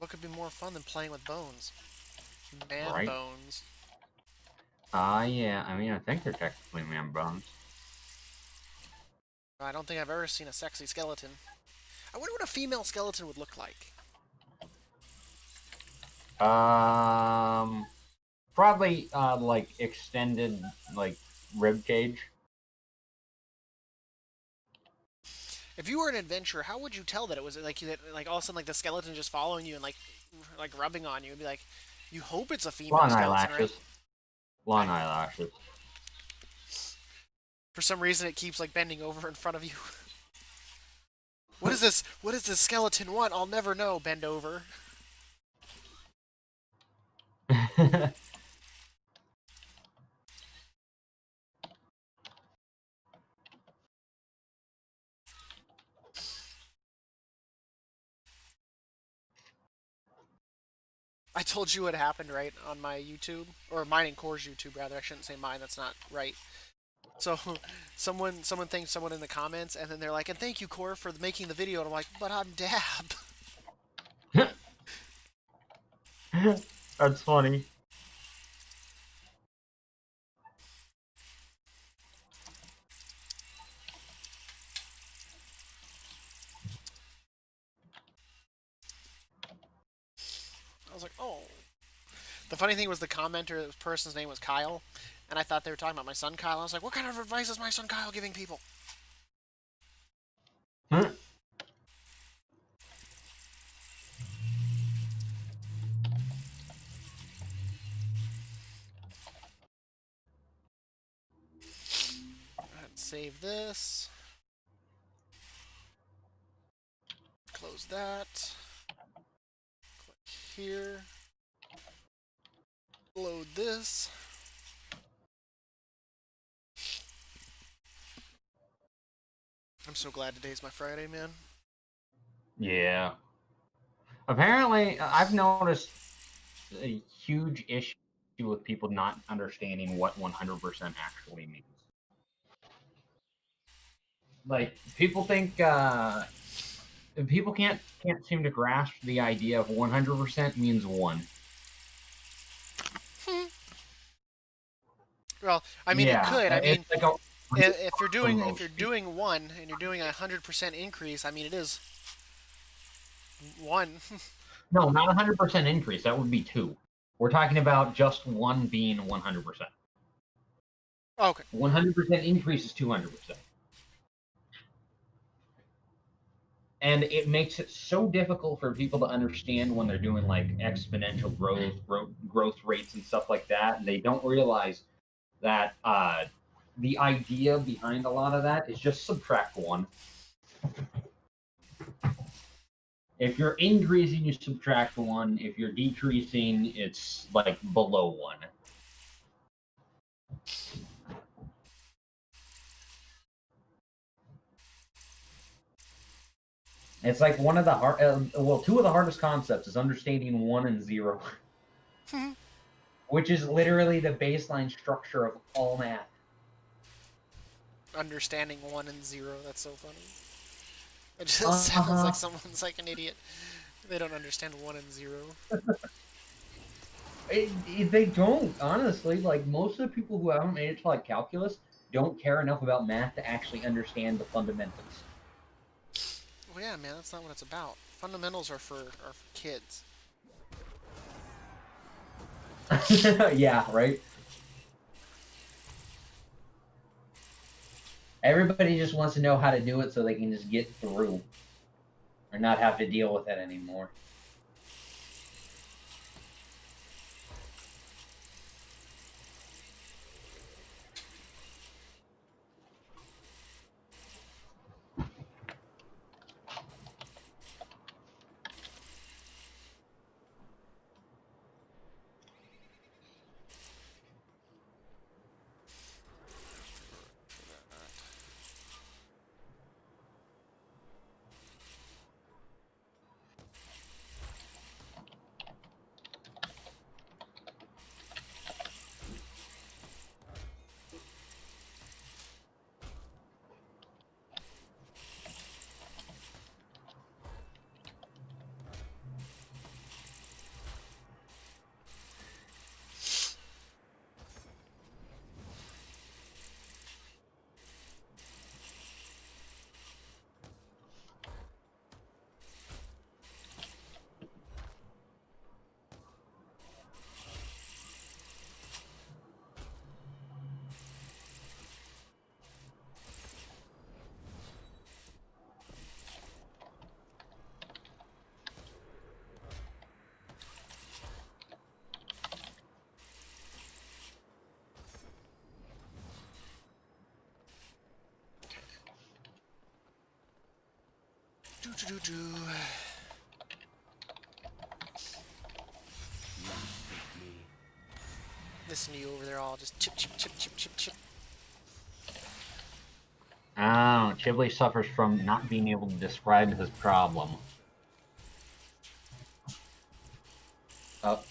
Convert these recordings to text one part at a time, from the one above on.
What could be more fun than playing with bones? Man Right? bones. Yeah. I mean, I think they're technically man bones. I don't think I've ever seen a sexy skeleton. I wonder what a female skeleton would look like. Um, Probably like extended like rib cage. If you were an adventurer, how would you tell that it was like all of a sudden like the skeleton just following you and like rubbing on you? It'd be like, you hope it's a female Long skeleton, right? eyelashes. Long eyelashes. For some reason, it keeps like bending over in front of you. What is this? What does this skeleton want? I'll never know. Bend over. I told you what happened, right, on my YouTube, or mine and Kor's YouTube, rather. I shouldn't say mine. That's not right. So, someone thanked someone in the comments, and then they're like, "And thank you, Kor, for making the video." And I'm like, "But I'm Dab." That's funny. I was like, "Oh." The funny thing was the commenter, the person's name was Kyle, and I thought they were talking about my son Kyle. I was like, "What kind of advice is my son Kyle giving people?" Let's save this. Close that. Click here. Load this. I'm so glad today's my Friday, man. Yeah. Apparently, I've noticed a huge issue with people not understanding what 100% actually means. Like people think people can't seem to grasp the idea of 100% means one. Well, I mean, it Yeah, could. I mean, it's like a if you're doing emotion. one and you're doing 100% increase, I mean, it is one. No, not 100% increase. That would be two. We're talking about just one being 100%. Okay. 100% increase is 200%. And it makes it so difficult for people to understand when they're doing like exponential growth rates and stuff like that. And they don't realize that the idea behind a lot of that is just subtract one. If you're increasing, you subtract one. If you're decreasing, it's like below one. It's like one of the two of the hardest concepts is understanding one and zero, which is literally the baseline structure of all math. Understanding one and zero. That's so funny. It just sounds Uh-huh. like someone's like an idiot. They don't understand one and zero. They don't, honestly. Like, most of the people who haven't made it to, like, calculus don't care enough about math to actually understand the fundamentals. Well, yeah, man, that's not what it's about. Fundamentals are for kids. Yeah, right? Everybody just wants to know how to do it so they can just get through or not have to deal with it anymore. Do. Listen to you over there all just chip, chip, chip, chip, chip, chip. Oh, Chibley suffers from not being able to describe his problem. Oh,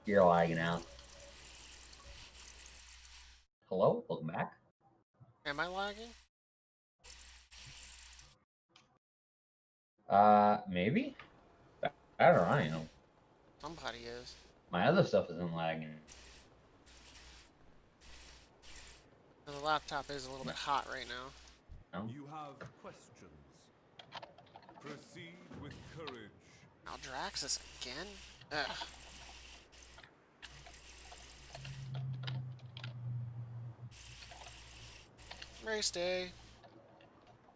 you're lagging out. Hello? Welcome back. Am I lagging? Maybe? I don't know. Somebody is. My other stuff isn't lagging. The laptop is a little bit hot right now. No? You have questions. Proceed with courage. Now Draxus again? Ugh. Race day.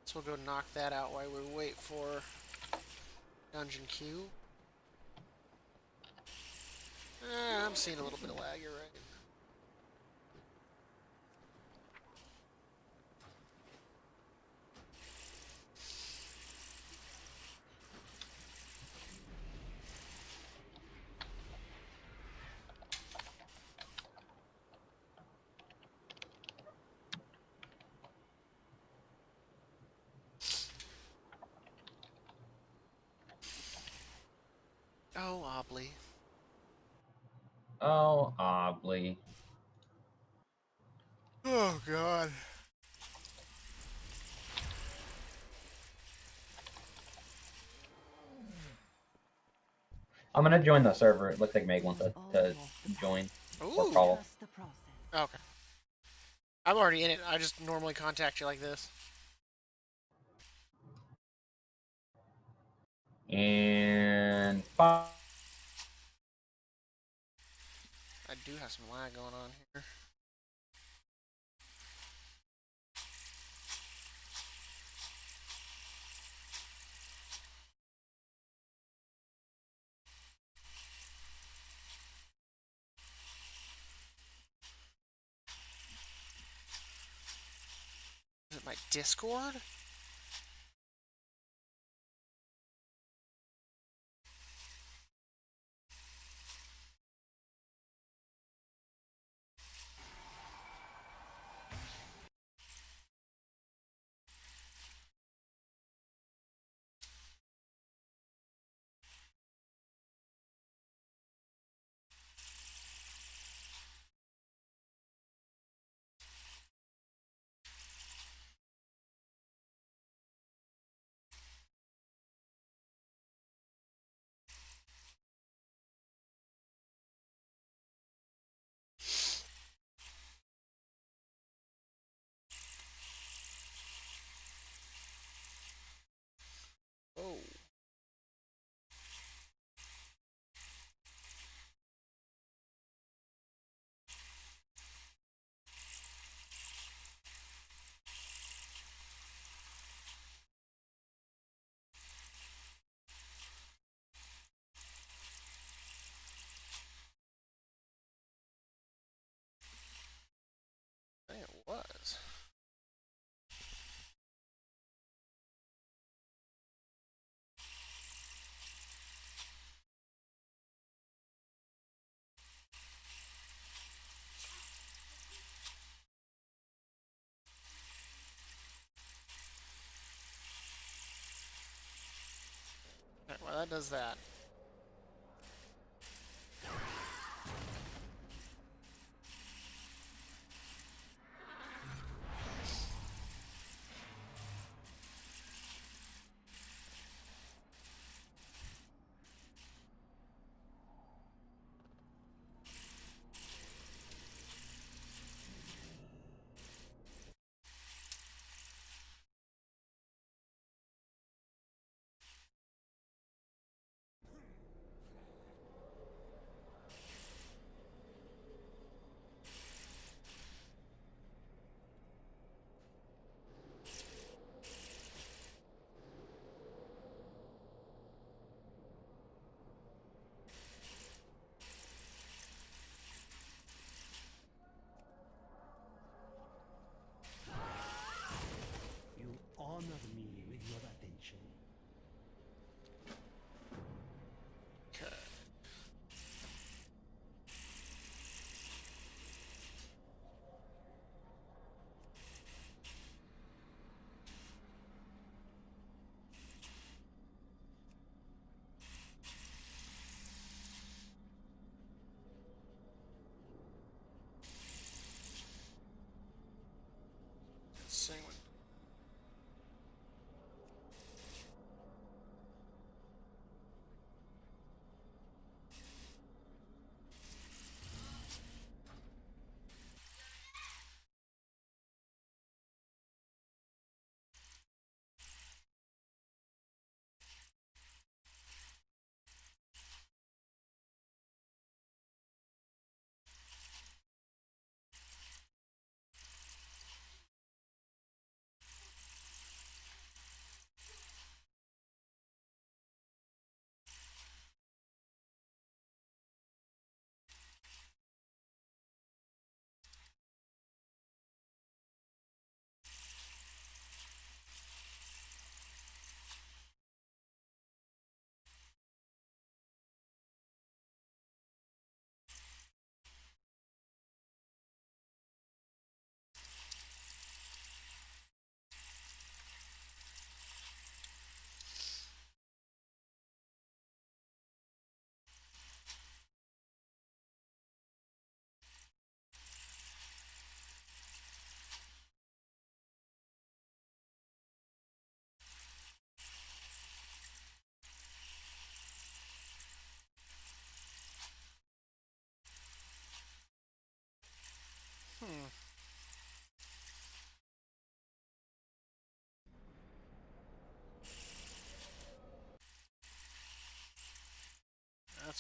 So we'll go knock that out while we wait for Dungeon Q. I'm seeing a little bit of lag, you're right. Oh, Obley. Oh, oddly. Oh, God. I'm gonna join the server. It looks like Meg wants to join or Ooh. call. Okay. I'm already in it. I just normally contact you like this. And I do have some lag going on here. Is it my Discord? Oh. I think it was. Alright, well, that does that.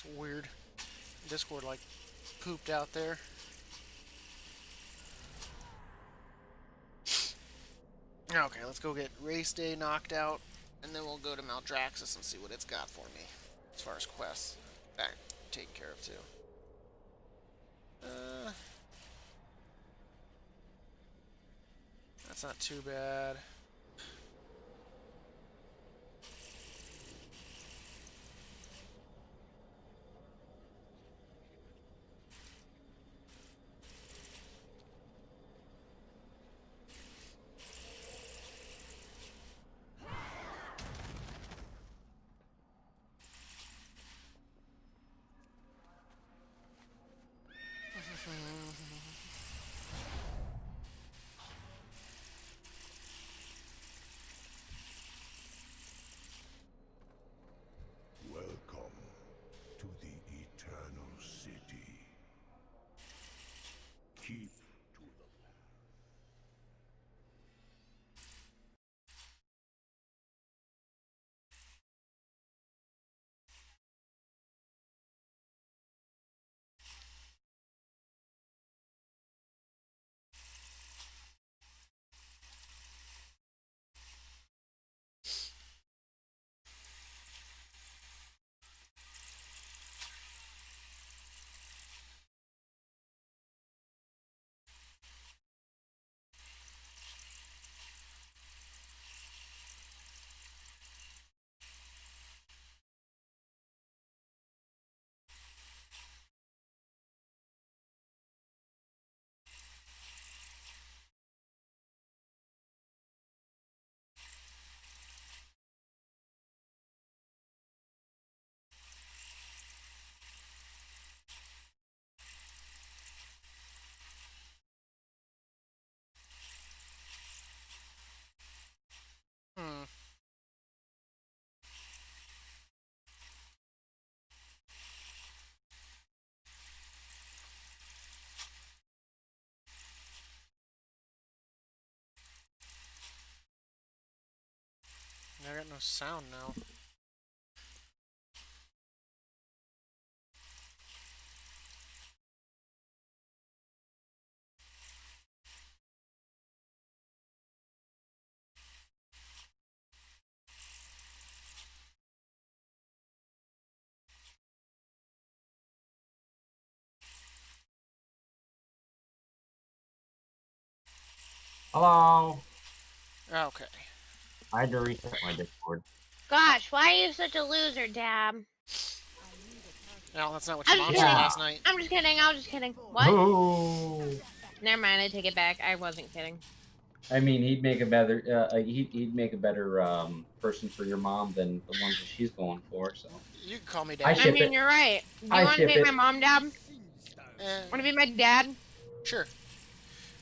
It's weird. Discord like pooped out there. Okay, let's go get Race Day knocked out, and then we'll go to Maldraxxus and see what it's got for me as far as quests. Back taken care of too. That's not too bad. Welcome to the Eternal City. Keep to the Hmm. I got no sound now. Hello. Okay. I had to reset my Discord. Gosh, why are you such a loser, Dab? No, that's not what I'm your just mom said kidding. last night. I'm just kidding. I was just kidding. What? Ooh. Never mind. I take it back. I wasn't kidding. I mean, he'd make a better he'd make a better person for your mom than the ones that she's going for. So You can call me I dad. ship I mean, it. you're right. Do you I want to ship be it. my mom, Dab? Eh, Want to be my dad? sure.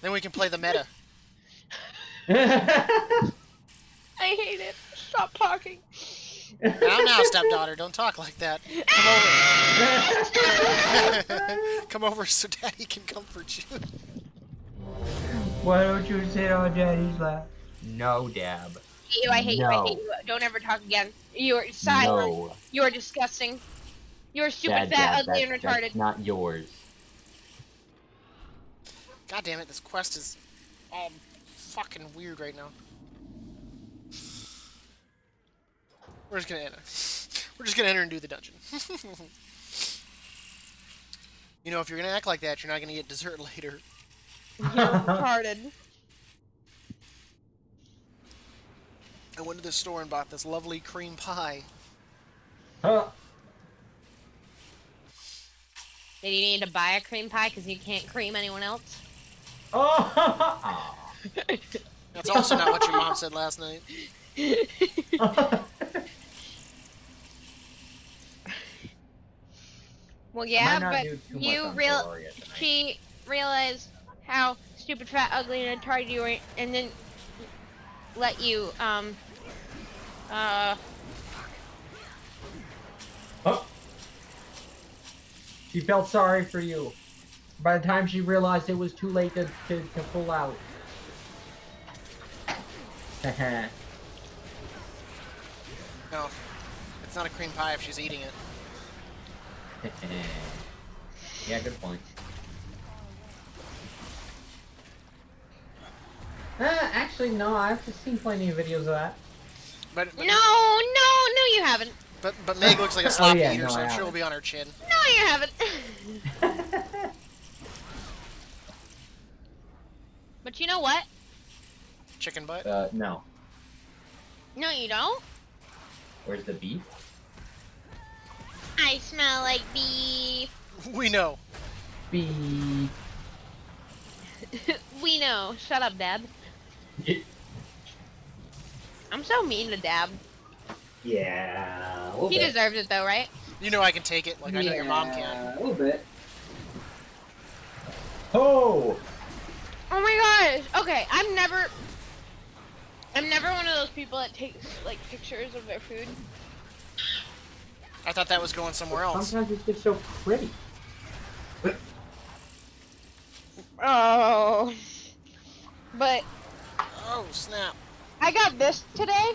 Then we can play the meta. I hate it. Stop talking. Now, stepdaughter, don't talk like that. Come over. Come over so daddy can comfort you. Why don't you sit on Daddy's lap? No, Dab. I hate you. I hate you. I hate you. Don't ever talk again. You are silent. No. You are disgusting. You are stupid, Dad, fat, Dad, ugly, and retarded. that's not yours. God damn it, this quest is all fucking weird right now. We're just gonna enter. We're just gonna enter and do the dungeon. You know, if you're gonna act like that, you're not gonna get dessert later. You're retarded. I went to the store and bought this lovely cream pie. Huh. Did you need to buy a cream pie because you can't cream anyone else? Oh. That's also not what your mom said last night. Well, I yeah, might not but do too much you on Terraria tonight. she realized how stupid, fat, ugly, and retarded you were, and then let you Oh. She felt sorry for you. By the time she realized it was too late to pull out. No, it's not a cream pie if she's eating it. Yeah, good point. Actually, no. I've just seen plenty of videos of that. But No, you haven't. but Meg looks like a Oh, sloppy yeah, eater, no, so I I'm sure it'll haven't. be on her chin. No, you haven't. But you know what? Chicken butt. No. No, you don't. Where's the beef? I smell like beef. We know. Beef. We know. Shut up, Dab. I'm so mean to Dab. Yeah, a little He bit. deserves it though, right? You know I can take it, like I know your mom can. A little bit. Oh! Oh my gosh. Okay, I'm never one of those people that takes like pictures of their food. I thought that was going somewhere else. Sometimes it's just so pretty. Oh. But Oh snap! I got this today.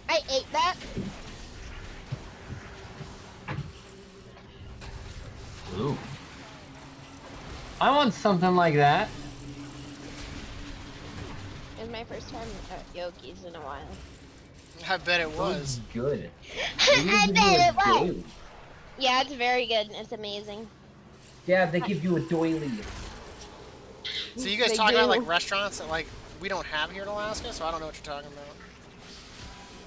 I ate that. Ooh. I want something like that. It was my first time at Yogi's in a while. I bet it was. Good. I bet it was. Yeah, it's very good. It's amazing. Yeah, they give you a doily. So you guys They talking about do. like restaurants that like we don't have here in Alaska, so I don't know what you're talking about.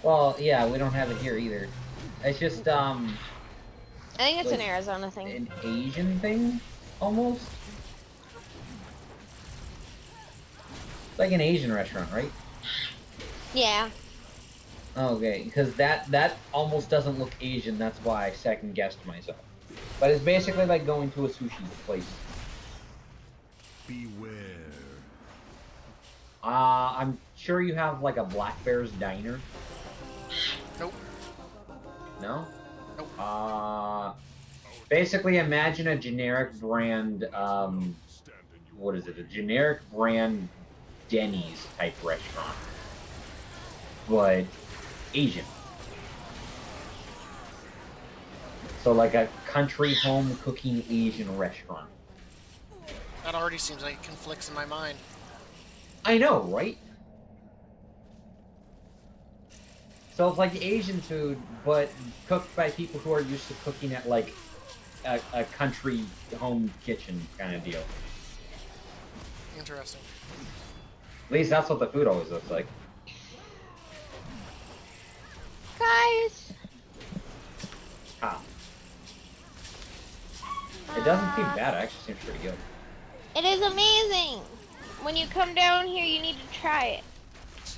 Well, yeah, we don't have it here either. It's just I think it's an Like, Arizona thing. an Asian thing, almost. Like an Asian restaurant, right? Yeah. Okay, because that almost doesn't look Asian. That's why I second guessed myself. But it's basically like going to a sushi place. Beware. I'm sure you have like a Black Bear's Diner. Nope. No? Nope. Basically imagine a generic brand, what is it? A generic brand Denny's type restaurant. But Asian. So like a country home cooking Asian restaurant. That already seems like it conflicts in my mind. I know, right? So it's like Asian food, but cooked by people who are used to cooking at like a country home kitchen kind of deal. Interesting. At least that's what the food always looks like. Guys. Ah. It doesn't seem bad, it actually seems pretty good. It is amazing. When you come down here, you need to try it.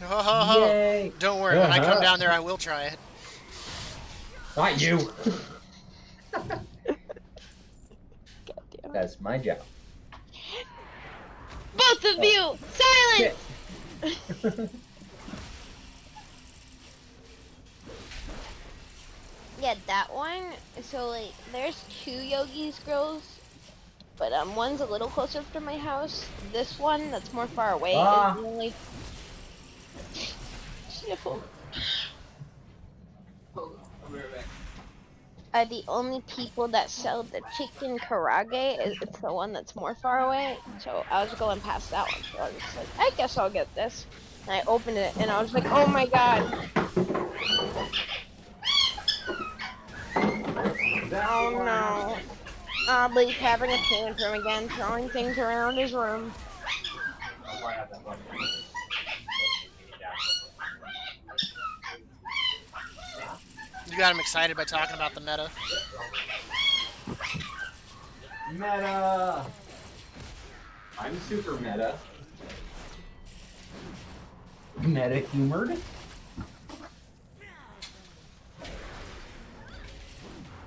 Oh, Yay! don't worry, when I come down there, I will try it. Not you! God damn. That's my job. Both of you, silence. Yeah, that one. So like, there's 2 Yogi's Grills, but one's a little closer to my house. This one, that's more far away, Ah. is the only. Sniffle. The only people that sell the chicken karage is it's the one that's more far away. So I was going past that one, so I was like, I guess I'll get this. And I opened it, and I was like, oh my god. Oh no. Oddly's having a tantrum again, throwing things around his room. You got him excited by talking about the meta. Meta! I'm super meta. Meta humored?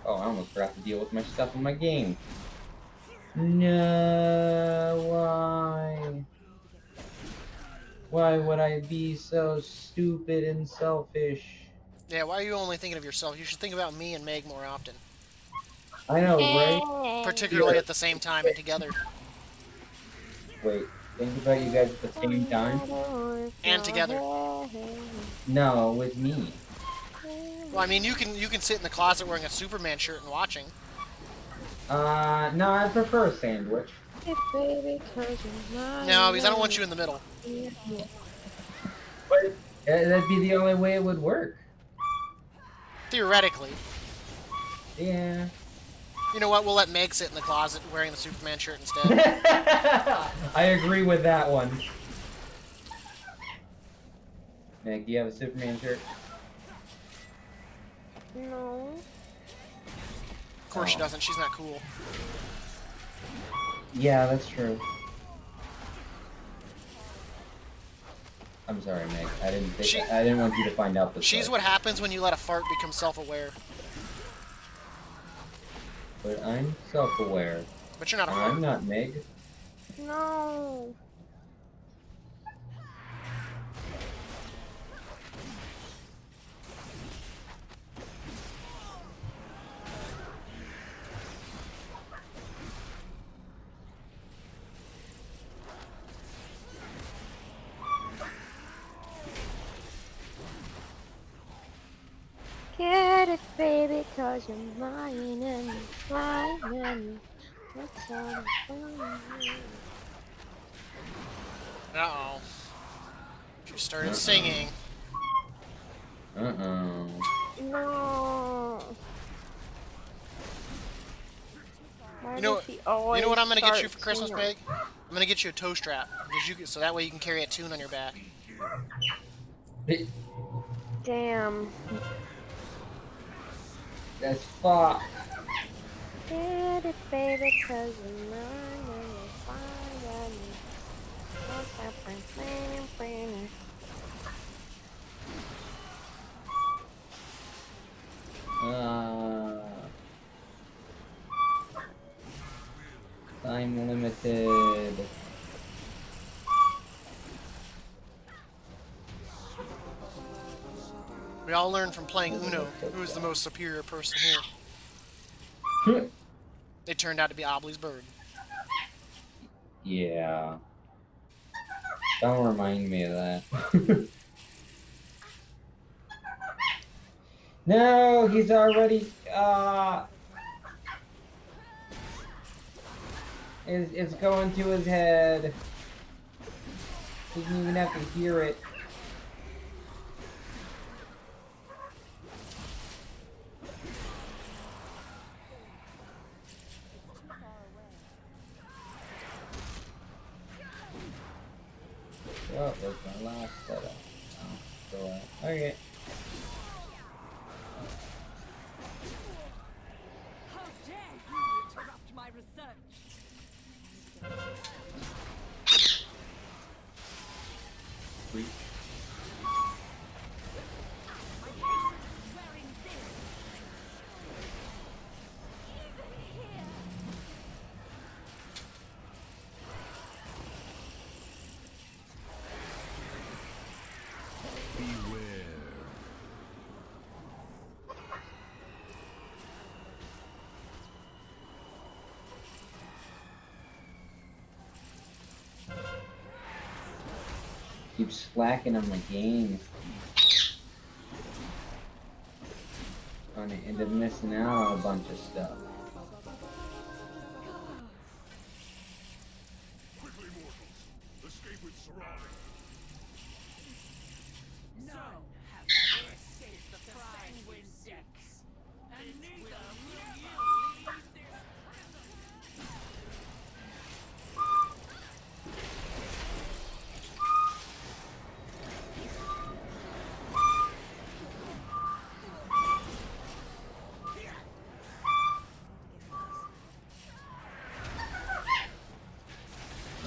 Oh, I almost forgot to deal with my stuff in my game. No, why? Why would I be so stupid and selfish? Yeah, why are you only thinking of yourself? You should think about me and Meg more often. I know, right? Particularly at the same time and together. Wait, think about you guys at the same time? And together. No, with me. Well, I mean, you can sit in the closet wearing a Superman shirt and watching. No, I prefer a sandwich. If baby, 'cause you're mine. No, because I don't want you in the middle. But that'd be the only way it would work. Theoretically. Yeah. You know what? We'll let Meg sit in the closet wearing the Superman shirt instead. I agree with that one. Meg, do you have a Superman shirt? No. Of course she doesn't. She's not cool. Yeah, that's true. I'm sorry, Meg. I didn't want you to find out this. She's way. what happens when you let a fart become self-aware. But I'm self-aware. But you're not a I'm fart. not Meg. No. Get it, baby, 'cause you're mine and mine and that's all I'm fine. Uh-oh. She started singing. Uh-oh. No. Why You know, does he always you know what I'm gonna get you start for Christmas, singing? Meg? I'm gonna get you a toe strap, so that way you can carry a tune on your back. Damn. That's fucked. Get it, baby, 'cause you're mine and you're fine and what's happening? Time limited. We all learned from playing Uno who is the most superior person here. It turned out to be Obley's bird. Yeah. Don't remind me of that. No, he's already. It's going to his head. He doesn't even have to hear it. Well, that's my last setup. Oh, so, okay. How dare you interrupt my research? Sweet. My patient is wearing this. Even here. Beware. Keep slacking on the game. On it, end up missing out on a bunch of stuff. Quickly, mortals. Escape its surroundings. None have ever escaped the Penguin decks. And neither will you leave this prison.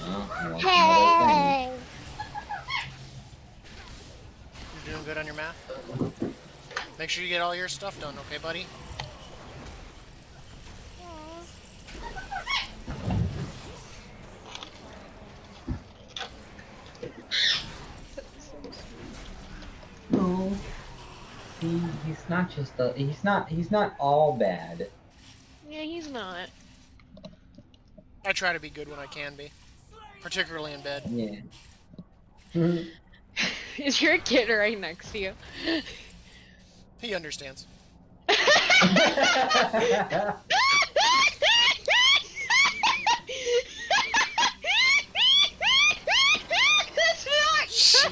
Oh, I want another thing. Hey. You're doing good on your math? Make sure you get all your stuff done, okay, buddy? No. He's not just the he's not all bad. Yeah, he's not. I try to be good when I can be. Particularly in bed. Yeah. Is your kid right next to you? He understands. That's not Jesus.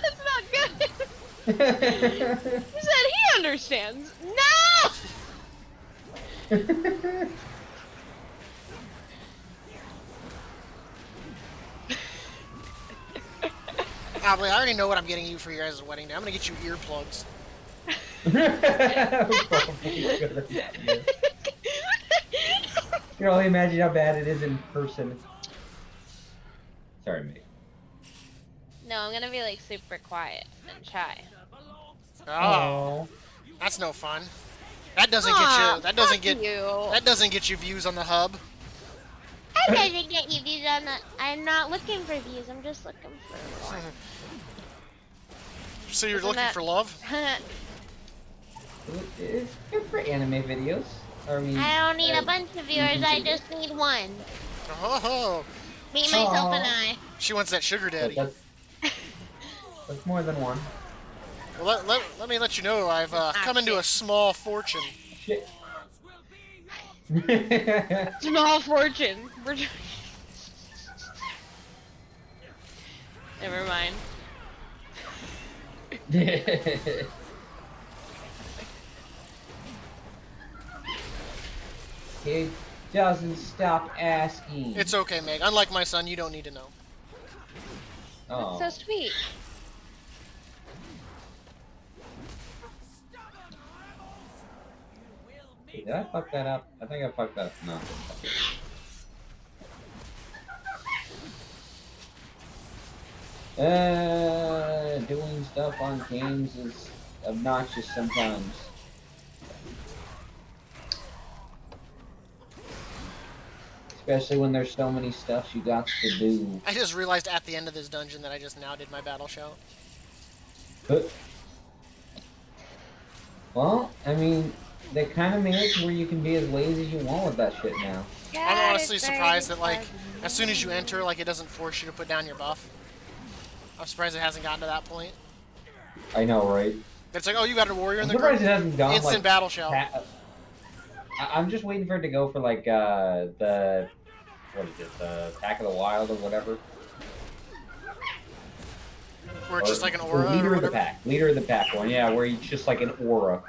that's not good. He said he understands. No! Probably, I already know what I'm getting you for your guys' wedding day. I'm gonna get you earplugs. Probably a good idea. You can only imagine how bad it is in person. Sorry, mate. No, I'm gonna be like super quiet and shy. Oh, that's no fun. That doesn't Aw, get you. That doesn't fuck get. you. That doesn't get you views on the hub. I doesn't get you views on the. I'm not looking for views. I'm just looking for more. So you're Isn't looking that- for love? It's good for anime videos. I mean, I don't need a bunch of viewers. I just need one. Oh, Me, myself, Aw. and I. she wants that sugar daddy. That's more than one. Well, let me let you know I've come into a small fortune. Shit. Small fortune. Never mind. He doesn't stop asking. It's okay, Meg. Unlike my son, you don't need to know. Oh. That's so sweet. Did I fuck that up? I think I fucked that up. No. Doing stuff on games is obnoxious sometimes. Especially when there's so many stuffs you got to do. I just realized at the end of this dungeon that I just now did my battle shout. But, well, I mean, they kind of made it to where you can be as lazy as you want with that shit now. I'm honestly surprised that, like, as soon as you enter, like, it doesn't force you to put down your buff. I'm surprised it hasn't gotten to that point. I know, right? It's like, oh, you got a warrior in I'm the surprised group? it hasn't gone Instant like battle shout. I'm just waiting for it to go for like the what is it, the Pack of the Wild or whatever. Or just like an Or aura leader or of the whatever. pack, leader of the pack one, yeah, where he's just like an aura.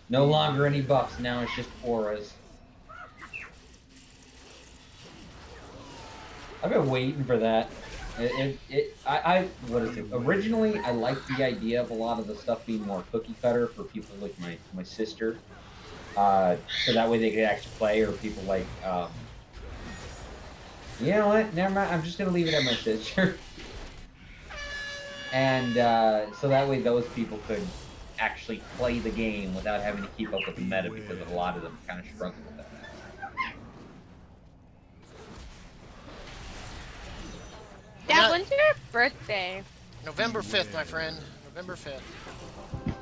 No longer any buffs, now it's just auras. I've been waiting for that. What is it? Originally, I liked the idea of a lot of the stuff being more cookie cutter for people like my sister, so that way they could actually play, or people like, you know what? Never mind. I'm just gonna leave it at my sister, and so that way those people could actually play the game without having to keep up with the meta, because a lot of them kind of struggle with that. Dad, when's your birthday? November 5th, my friend. November 5th.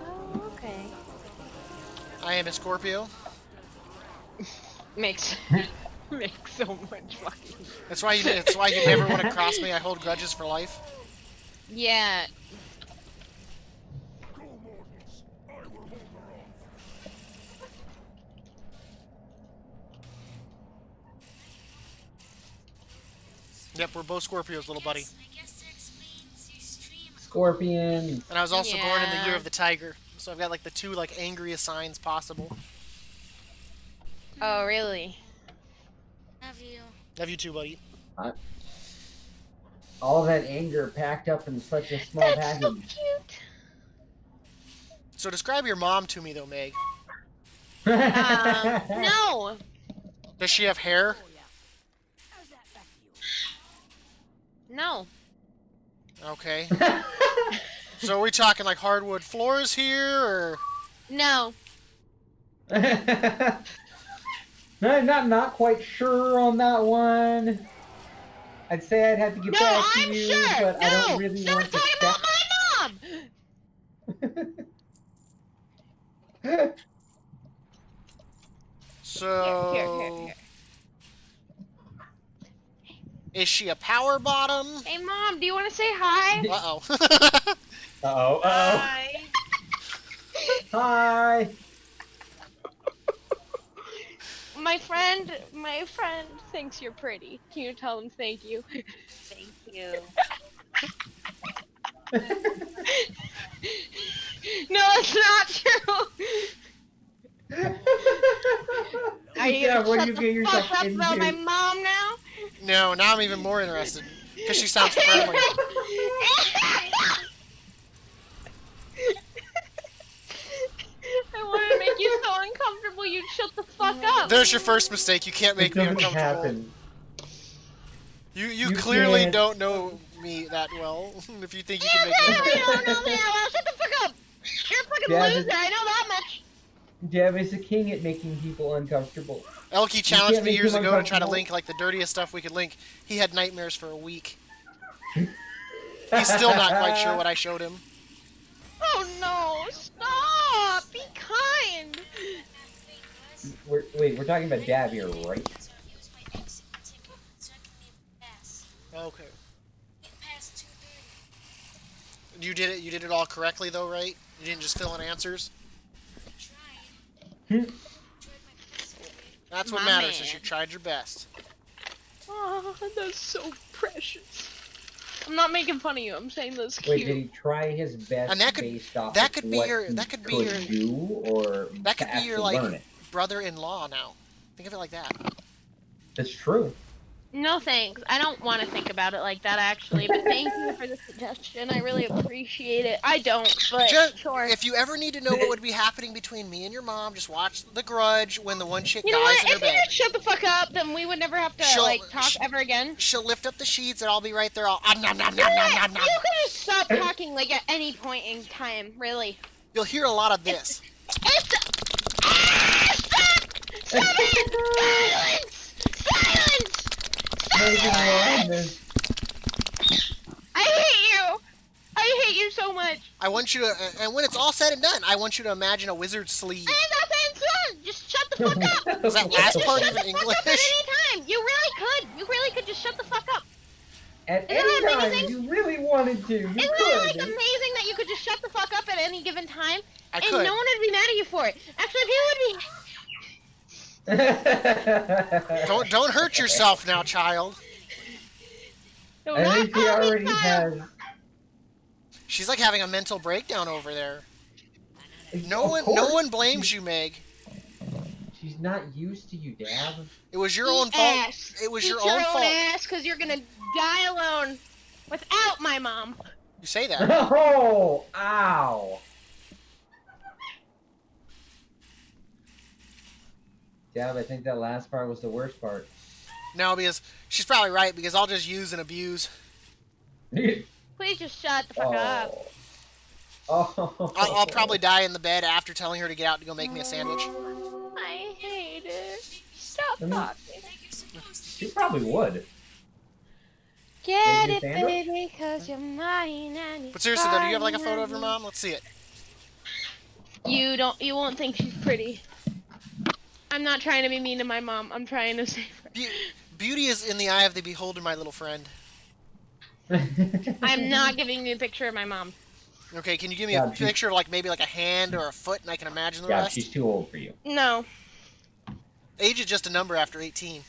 Oh, okay. I am a Scorpio. Makes so much fucking. That's why you never want to cross me. I hold grudges for life. Yeah. Go, mortals. I will hold her off. Yep, we're both Scorpios, little buddy. Scorpion. And I was also born in the year Yeah. of the tiger. So I've got like the two like angriest signs possible. Oh, really? Love you. Love you too, buddy. All that anger packed up in such a small That's so package. cute. So describe your mom to me though, Meg. No. Does she have hair? How's that back to you? No. Okay. So are we talking like hardwood floors here, or No. I'm not quite sure on that one. I'd say I'd have to get No, back to I'm you, sure. but I No. don't really Don't want to talk about step. my mom. so? Here. Is she a power bottom? Hey, Mom, do you want to say hi? Uh-oh. Uh-oh. Hi. Hi. My friend thinks you're pretty. Can you tell him thank you? Thank you. No, it's not true. Are you Yeah, gonna what do shut you the get yourself fuck up about my into? mom now? No, now I'm even more interested. Because she sounds friendly. I wanted to make you so uncomfortable you'd shut the fuck up. There's your first mistake. You can't make It me doesn't uncomfortable. happen. You You clearly can't. don't know me that well. If you think you can You make me definitely uncomfortable. don't know me that well. Shut the fuck up. You're a fucking Dad loser. is- I know that much. Deb is a king at making people uncomfortable. Elkie You challenged can't me make years him ago to try to uncomfortable. link like the dirtiest stuff we could link. He had nightmares for a week. He's still not quite sure what I showed him. Oh no! Stop! Be kind. We're talking about Dab here, right? Okay. You did it. You did it all correctly though, right? You didn't just fill in answers. That's what My matters. man. Is you tried your best. Oh, that's so precious. I'm not making fun of you. I'm saying that's Wait, cute. did he try his best And that could- based off that of could be what your- he that could be could your- do, or That to could be your actually learn like it? brother-in-law now. Think of it like that. That's true. No thanks. I don't want to think about it like that actually, but thank you for the suggestion. I really appreciate it. I don't, but Just, sure. if you ever need to know what would be happening between me and your mom, just watch The Grudge when the one chick You know dies what? in her If you bed. just shut the fuck up, then we would never have to She'll- like talk sh- ever again. She'll lift up the sheets and I'll be right there all nom nom nom You know nom what? nom nom. You could just stop talking like at any point in time, really. You'll hear a lot of this. It's stop! Stop it! Silence! Silence! Megan Ryan, I hate you. I hate you so much. I want you to, and when it's all said and done, I want you to imagine a wizard's sleeve. And that's it. Just shut the fuck up. Was that last part Shut even the fuck English? up at any time. You really could. You really could just shut the fuck up. At Isn't any that time, amazing? you really wanted to, you Isn't it like could. amazing that you could just shut the fuck up at any given time? I And could. no one would be mad at you for it. Actually, people would be. Don't hurt yourself now, child. Do I not think he call me already child. has. She's like having a mental breakdown over there. No Of course. one blames you, Meg. She's not used to you, Dab. It was your Eat own fault. ass. It was Eat your own fault. ass, because you're gonna die alone without my mom. You say that. Oh, ow. Dab, I think that last part was the worst part. No, because she's probably right, because I'll just use and abuse. Please just shut the fuck up. Oh. I'll probably die in the bed after telling her to get out to go make me a sandwich. I hate it. Stop I mean- talking. She probably would. Get Maybe it, a sandwich? baby, cause you're mine and But seriously though, do you have like a fine photo of your and- mom? Let's see it. You won't think she's pretty. I'm not trying to be mean to my mom. I'm trying to save her. Beauty is in the eye of the beholder, my little friend. I'm not giving you a picture of my mom. Okay, can you give me Yeah, a she- picture of like maybe like a hand or a foot, and I can imagine the Yeah, rest? she's too old for you. No. Age is just a number after 18.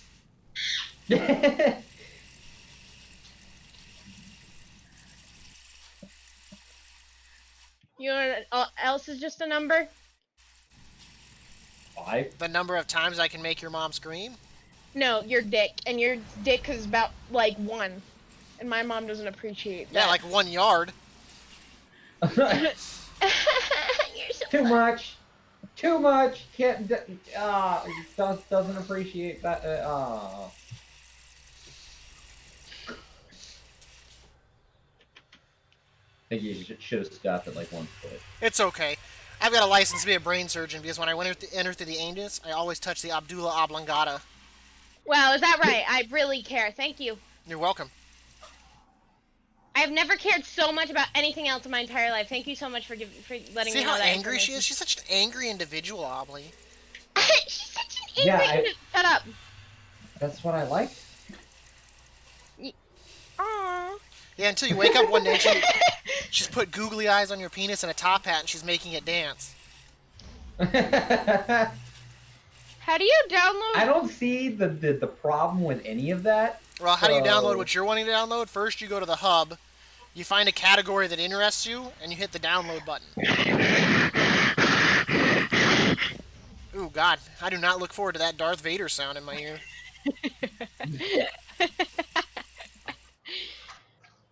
You know what else is just a number? 5? The number of times I can make your mom scream? No, your dick. And your dick is about, like, 1. And my mom doesn't appreciate that. Yeah, like 1 yard. You're so Too much. Too much. Can't. Doesn't appreciate that. I think you should have stopped at like 1 foot. It's okay. I've got a license to be a brain surgeon because when I enter through the anus, I always touch the Abdullah oblongata. Wow, is that right? I really care. Thank you. You're welcome. I've never cared so much about anything else in my entire life. Thank you so much for letting See me know how that. angry she is? She's such an angry individual, Obly. She's such an Yeah, angry. Shut up. That's what I like. Yeah, until you wake up one day and she's put googly eyes on your penis and a top hat and she's making it dance. I How do you download? don't see the problem with any of that. Well, how do you download So- what you're wanting to download? First, you go to the hub, you find a category that interests you, and you hit the download button. Ooh, God, I do not look forward to that Darth Vader sound in my ear.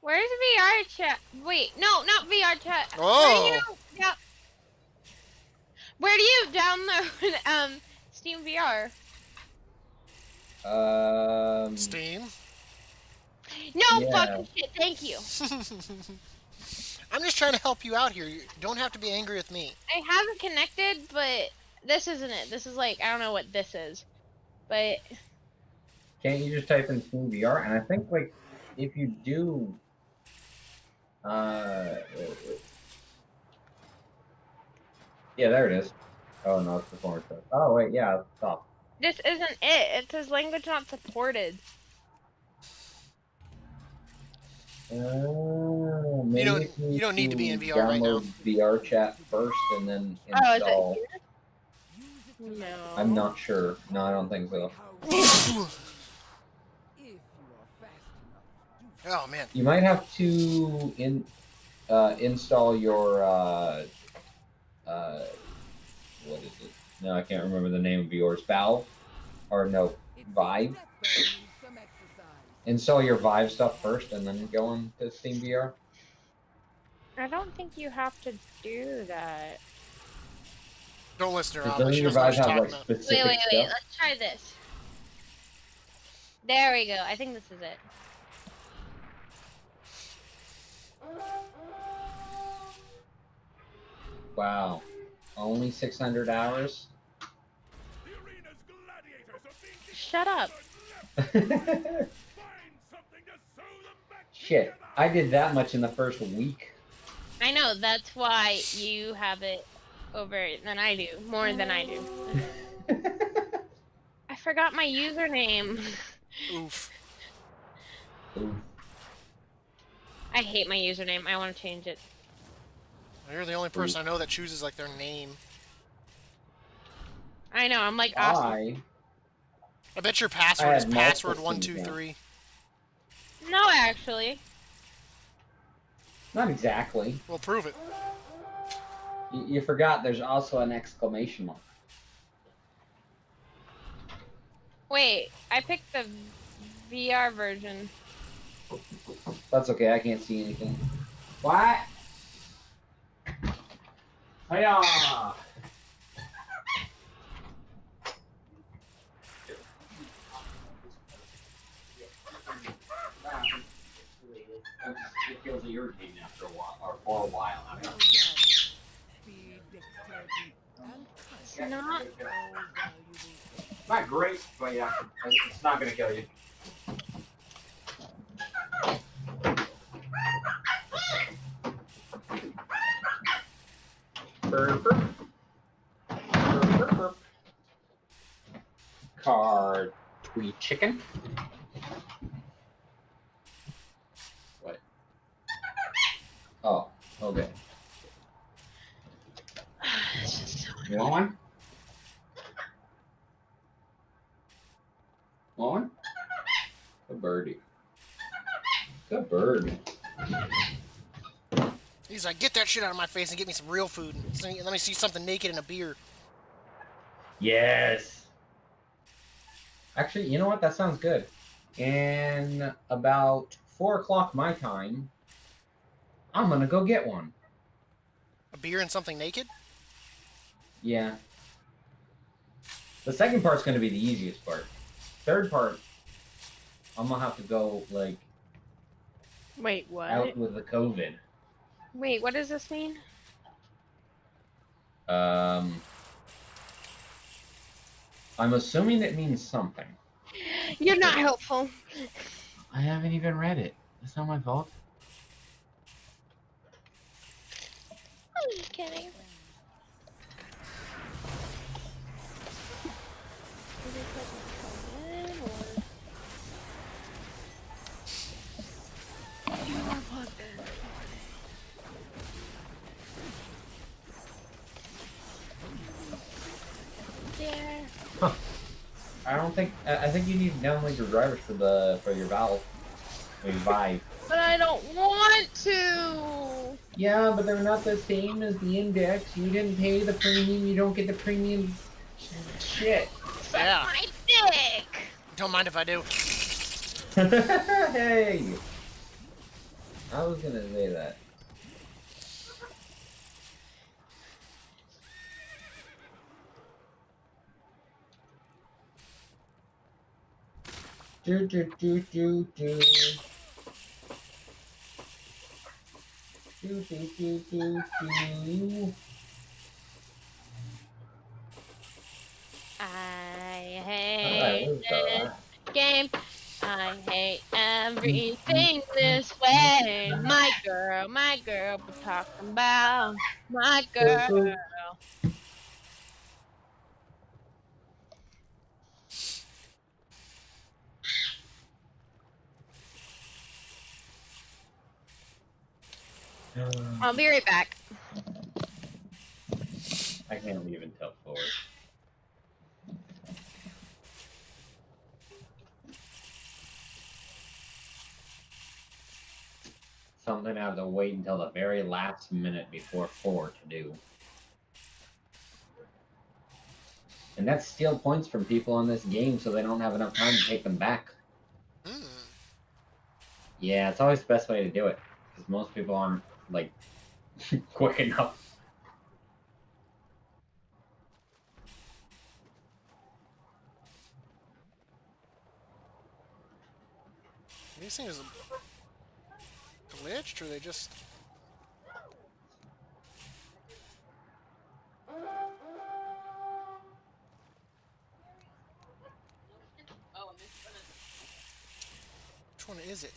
Where's VR chat? Wait, no, not VR chat. Oh. Where do you download Steam VR? Steam. No Yeah. fucking shit. Thank you. I'm just trying to help you out here. You don't have to be angry with me. I have it connected, but this isn't it. This is like I don't know what this is, but Can't you just type in Steam VR? And I think like if you do, yeah, there it is. Oh no, it's performance test. Oh wait, yeah, stop. this isn't it. It says language not supported. Maybe don't- if you don't need to be in VR right now. download VR chat first and then Oh, is it install. here? No. I'm not sure. No, I don't think so. If you are fast enough. Oh man. You might have to install your what is it? No, I can't remember the name of yours. Valve, or no, Vive. Some exercise. Install your Vive stuff first, and then go on to Steam VR. I don't think you have to do that. Don't listen to her. Does Alma. She your doesn't know what Vive she's have talking like about. specific Wait. stuff? Let's try this. There we go. I think this is it. Wow, only 600 hours. The arena's gladiators are being Shut up. find something to sew them back Shit, together. I did that much in the first week. I know. That's why you have it over than I do. More than I do. I forgot my username. Oof. Oof. I hate my username. I want to change it. You're the only person I know that chooses like their name. I know. I'm like awesome. I bet your password is had multiple password one Steam two accounts. three. No, actually. Not exactly. Well, prove it. You forgot there's also an exclamation mark. Wait, I picked the VR version. That's okay, I can't see anything. What? Hiya! It feels irritating after a while, or for a while. I mean, Speed, dexterity, and It's not. all valuable. not great, but yeah, it's not gonna kill you. Burp, burp. Burp, burp, burp. Card tweet chicken. What? Oh, okay. It's just so You want one? Want one? Good birdie. Good bird. He's like, get that shit out of my face and get me some real food. Let me see something naked in a beer. Yes. Actually, you know what? That sounds good. In about 4 o'clock my time, I'm gonna go get one. A beer and something naked? Yeah. The second part's gonna be the easiest part. Third part, I'm gonna have to go like Wait, what? out with the COVID. Wait, what does this mean? I'm assuming it means something. You're not helpful. I haven't even read it. It's not my fault. I'm just kidding. I don't think. I think you need to download your drivers for your Valve. Or your Vive. But I don't want to. Yeah, but they're not the same as the Index. You didn't pay the premium. You don't get the premium shit. Suck Yeah. my dick. Don't mind if I do. Hey, I was gonna say that. Do do do do do. Do do do do do. I Alright, hate where's this the game. I hate everything this way. My girl, we're talking about my girl. I'll be right back. I can't leave until 4. Something I have to wait until the very last minute before 4 to do. And that's steal points from people on this game so they don't have enough time to take them back. Hmm. Yeah, it's always the best way to do it. Because most people aren't, like, quick enough. These things glitched, or they just... Which one is it?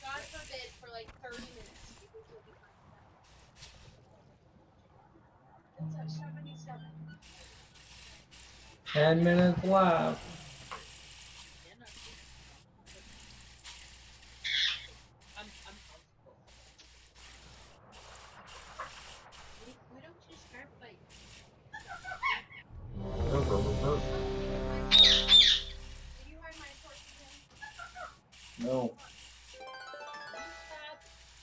God forbid for like 30 minutes. 10 minutes left. We don't just start by No.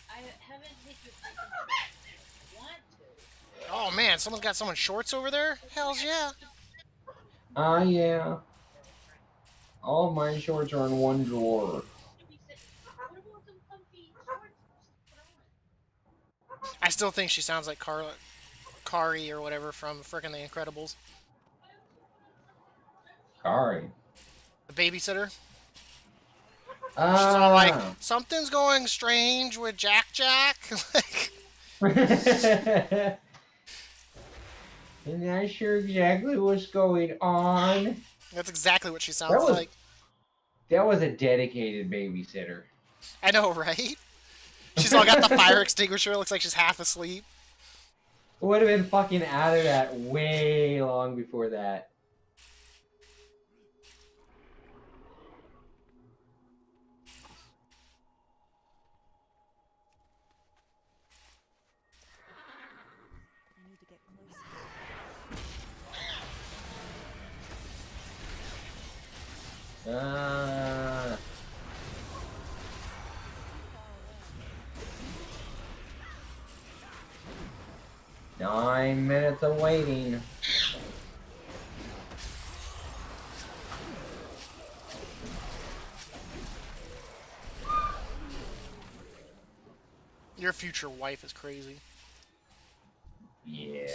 I haven't hit your want to. Oh man, someone's got someone's shorts over there? Hells yeah. Yeah. All my shorts are in one drawer. I still think she sounds like Kari or whatever from frickin' The Incredibles. Sorry. The babysitter. She's all like, Ah. something's going strange with Jack Jack. Like, I'm not sure exactly what's going on. that's exactly what she sounds That was- like. That was a dedicated babysitter. I know, right? She's all got the fire extinguisher. Looks like she's half asleep. Would have been fucking out of that way long before that. I need to get closer. Ah. Nine minutes of waiting. Your future wife is crazy. Yeah.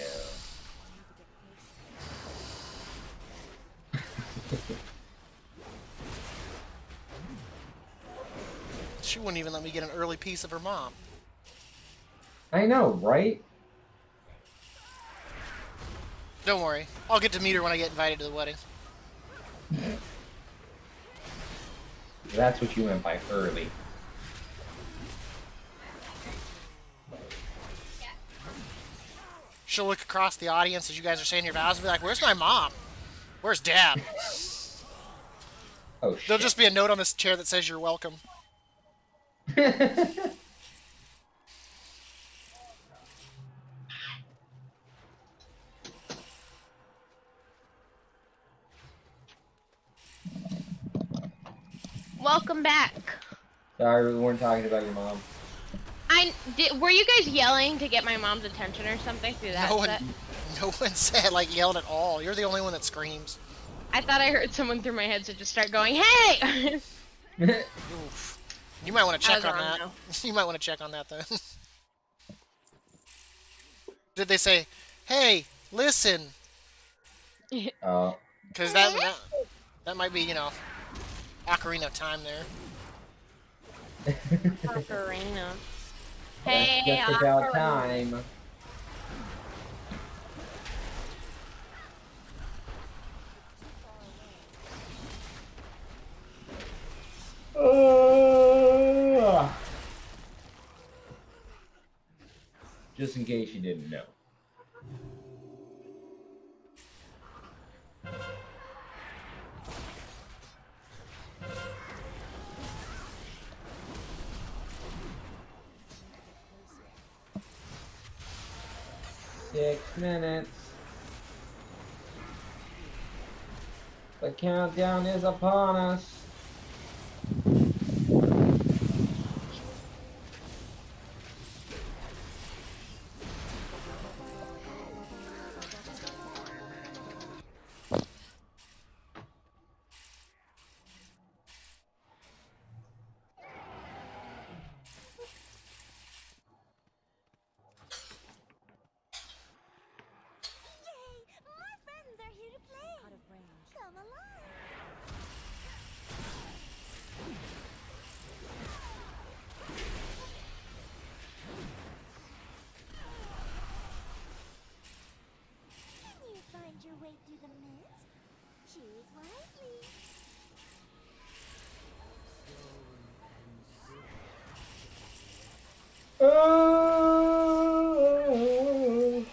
She wouldn't even let me get an early piece of her mom. I know, right? Don't worry. I'll get to meet her when I get invited to the wedding. That's what you meant by early. she'll look across the audience as you guys are saying your vows and be like, "Where's my mom? Where's Dab?" Oh There'll shit. just be a note on this chair that says you're welcome. Welcome back. Sorry, we weren't talking about your mom. Were you guys yelling to get my mom's attention or something through that set? No one said like yelled at all. You're the only one that screams. I thought I heard someone through my headset just start going, "Hey!" Oof. You might want to I check was on wrong, that. though. You might want to check on that then. Did they say, "Hey, listen"? Oh. Because that might be, you know, Ocarina of Time there. Ocarina. That's Hey, just about Ocarina. time. Just in case you didn't know. Six minutes. The countdown is upon us. My friends are here to play. Out of range. Come along. Can you find your way through the mist? Choose wisely. Oh.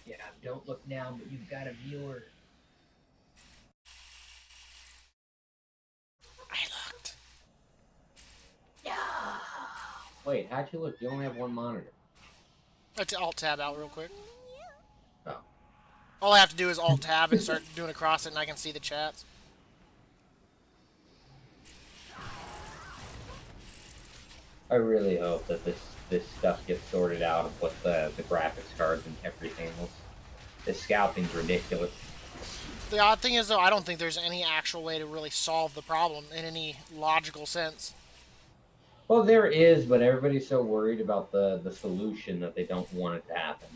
Yeah, don't look down, but you've got a viewer. I looked. Wait, how'd you look? You only have one monitor. Let's alt tab out real quick. Oh. All I have to do is alt tab and start doing across it, and I can see the chats. I really hope that this stuff gets sorted out with the graphics cards and everything else. This scalping's ridiculous. The odd thing is, though, I don't think there's any actual way to really solve the problem in any logical sense. Well, there is, but everybody's so worried about the solution that they don't want it to happen.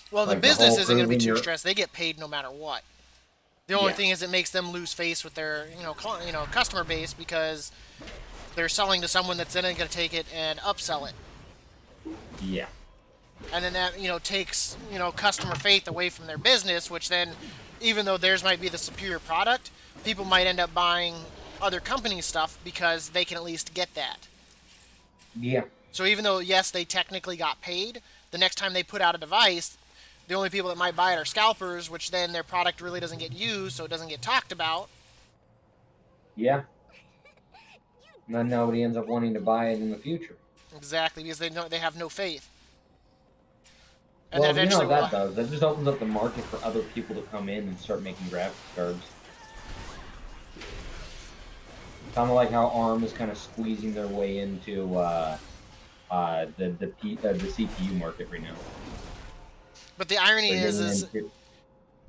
Well, the Like the business whole isn't going to be proving too your- stressed. They get paid no matter what. The only Yeah. thing is it makes them lose face with their, customer base because they're selling to someone that's then going to take it and upsell it. Yeah. And then that, takes, customer faith away from their business, which then, even though theirs might be the superior product, people might end up buying other companies' stuff because they can at least get that. Yeah. So even though, yes, they technically got paid, the next time they put out a device, the only people that might buy it are scalpers, which then their product really doesn't get used, so it doesn't get talked about. Yeah. And then nobody ends up wanting to buy it in the future. Exactly, because they have no faith. And Well, then you know eventually, what that does? That just opens up the market for other people to come in and start making graphics cards. Kind of like how ARM is kind of squeezing their way into the CPU market right now. but the irony They're is getting into-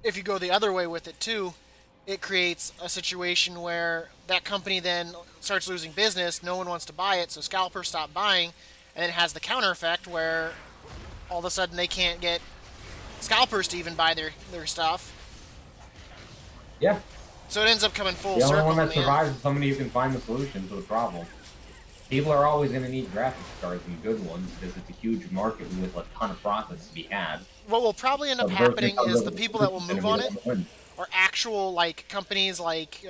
if you go the other way with it too, it creates a situation where that company then starts losing business. No one wants to buy it, so scalpers stop buying, and it has the counter effect where all of a sudden they can't get scalpers to even buy their stuff. Yeah. So it ends up coming full The only circle one in that the end. survives is somebody who can find the solution to the problem. People are always going to need graphics cards and good ones because it's a huge market with a ton of profits to be had. What will probably end So up the person who happening comes is up the with the people that will solution is move going on to be it the one to win. are actual like companies like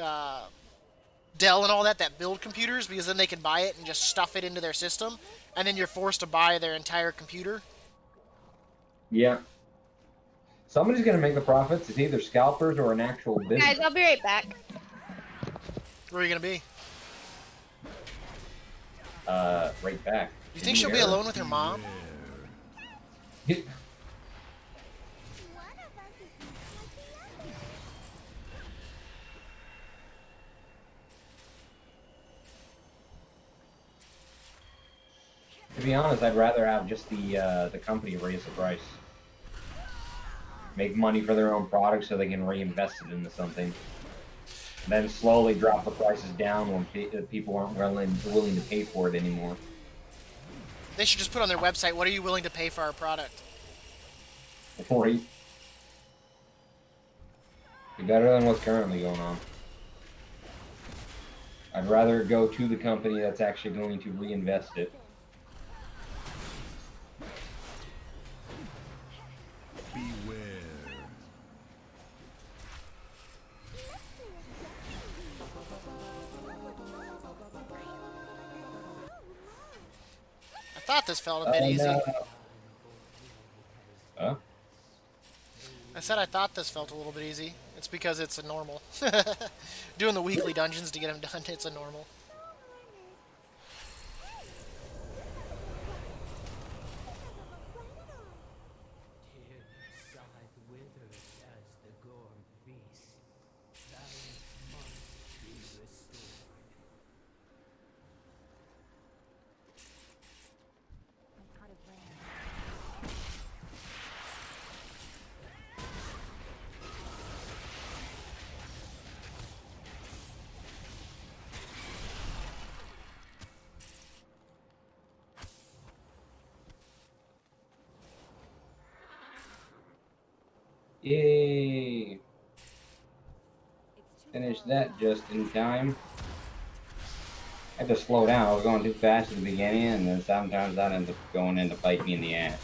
Dell and all that build computers, because then they can buy it and just stuff it into their system, and then you're forced to buy their entire computer. Yeah. Somebody's going to make the profits. It's either scalpers or an actual business. Guys, I'll be right back. Where are you gonna be? Right back. You think she'll be alone with her mom? Beware. One of us is not like the other. To be honest, I'd rather have just the company raise the price. Make money for their own product so they can reinvest it into something. Then slowly drop the prices down when people aren't willing to pay for it anymore. They should just put on their website, what are you willing to pay for our product? Right? Be better than what's currently going on. I'd rather go to the company that's actually going to reinvest it. Beware. I thought this felt a bit easy. Huh? I said I thought this felt a little bit easy. It's because it's a normal. Doing the weekly dungeons to get them done, it's a normal. Side withered as the gorm beast. Balance must be restored. Yay! Finished that just in time. I had to slow down. I was going too fast at the beginning, and then sometimes that ends up going in to bite me in the ass.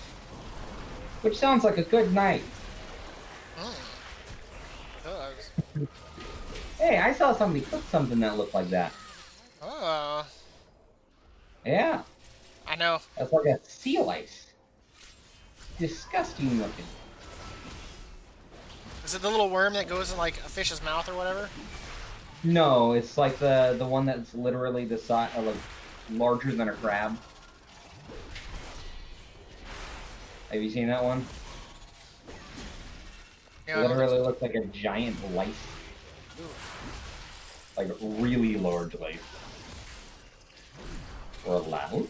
Which sounds like a good night. Does. Hey, I saw somebody cook something that looked like that. Oh, Yeah, I know. that's like a sea lice. Disgusting looking. Is it the little worm that goes in like a fish's mouth or whatever? No, it's like the one that's literally the size, like larger than a crab. Have you seen that one? Yeah, I don't think Literally so. looks like a giant lice. Like a really large lice. Or a louse?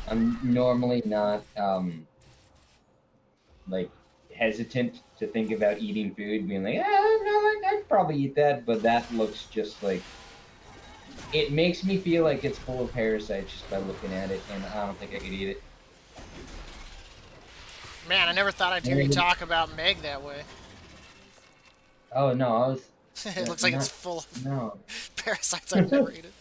I'm normally not like hesitant to think about eating food, being like, no, I'd probably eat that, but that looks just like it makes me feel like it's full of parasites just by looking at it, and I don't think I could eat it. Man, I never thought I'd hear you talk about Meg that way. Oh no, I was. It looks like it's full of No. parasites I've never eaten.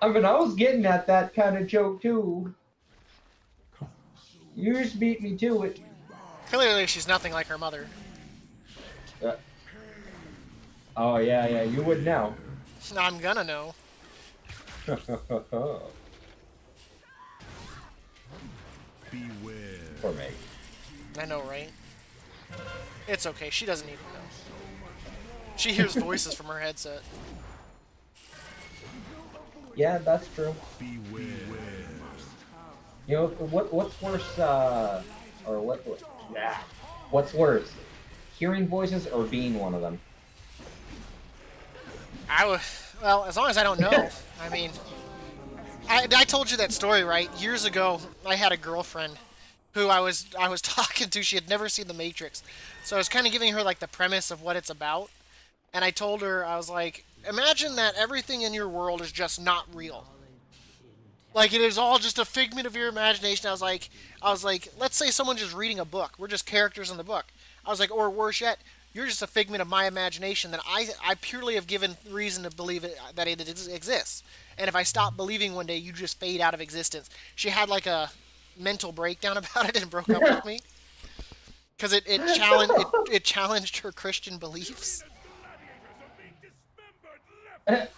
I mean, I was getting at that kind of joke too. You just beat me to it. Clearly, she's nothing like her mother. Oh yeah, you would know. I'm gonna know. Beware. Poor Meg. I know, right? It's okay. She doesn't even know. She hears voices from her headset. Yeah, that's true. Beware. You know what's worse? What's worse? Hearing voices or being one of them? I would. Well, as long as I don't know. I mean, I told you that story, right? Years ago, I had a girlfriend who I was talking to. She had never seen The Matrix, so I was kind of giving her like the premise of what it's about. And I told her, I was like, imagine that everything in your world is just not real. Like it is all just a figment of your imagination. I was like, let's say someone's just reading a book. We're just characters in the book. I was like, or worse yet, you're just a figment of my imagination that I purely have given reason to believe that it exists. And if I stop believing one day, you just fade out of existence. She had like a mental breakdown about it and broke up with me because it challenged her Christian beliefs. Gladiators are being dismembered left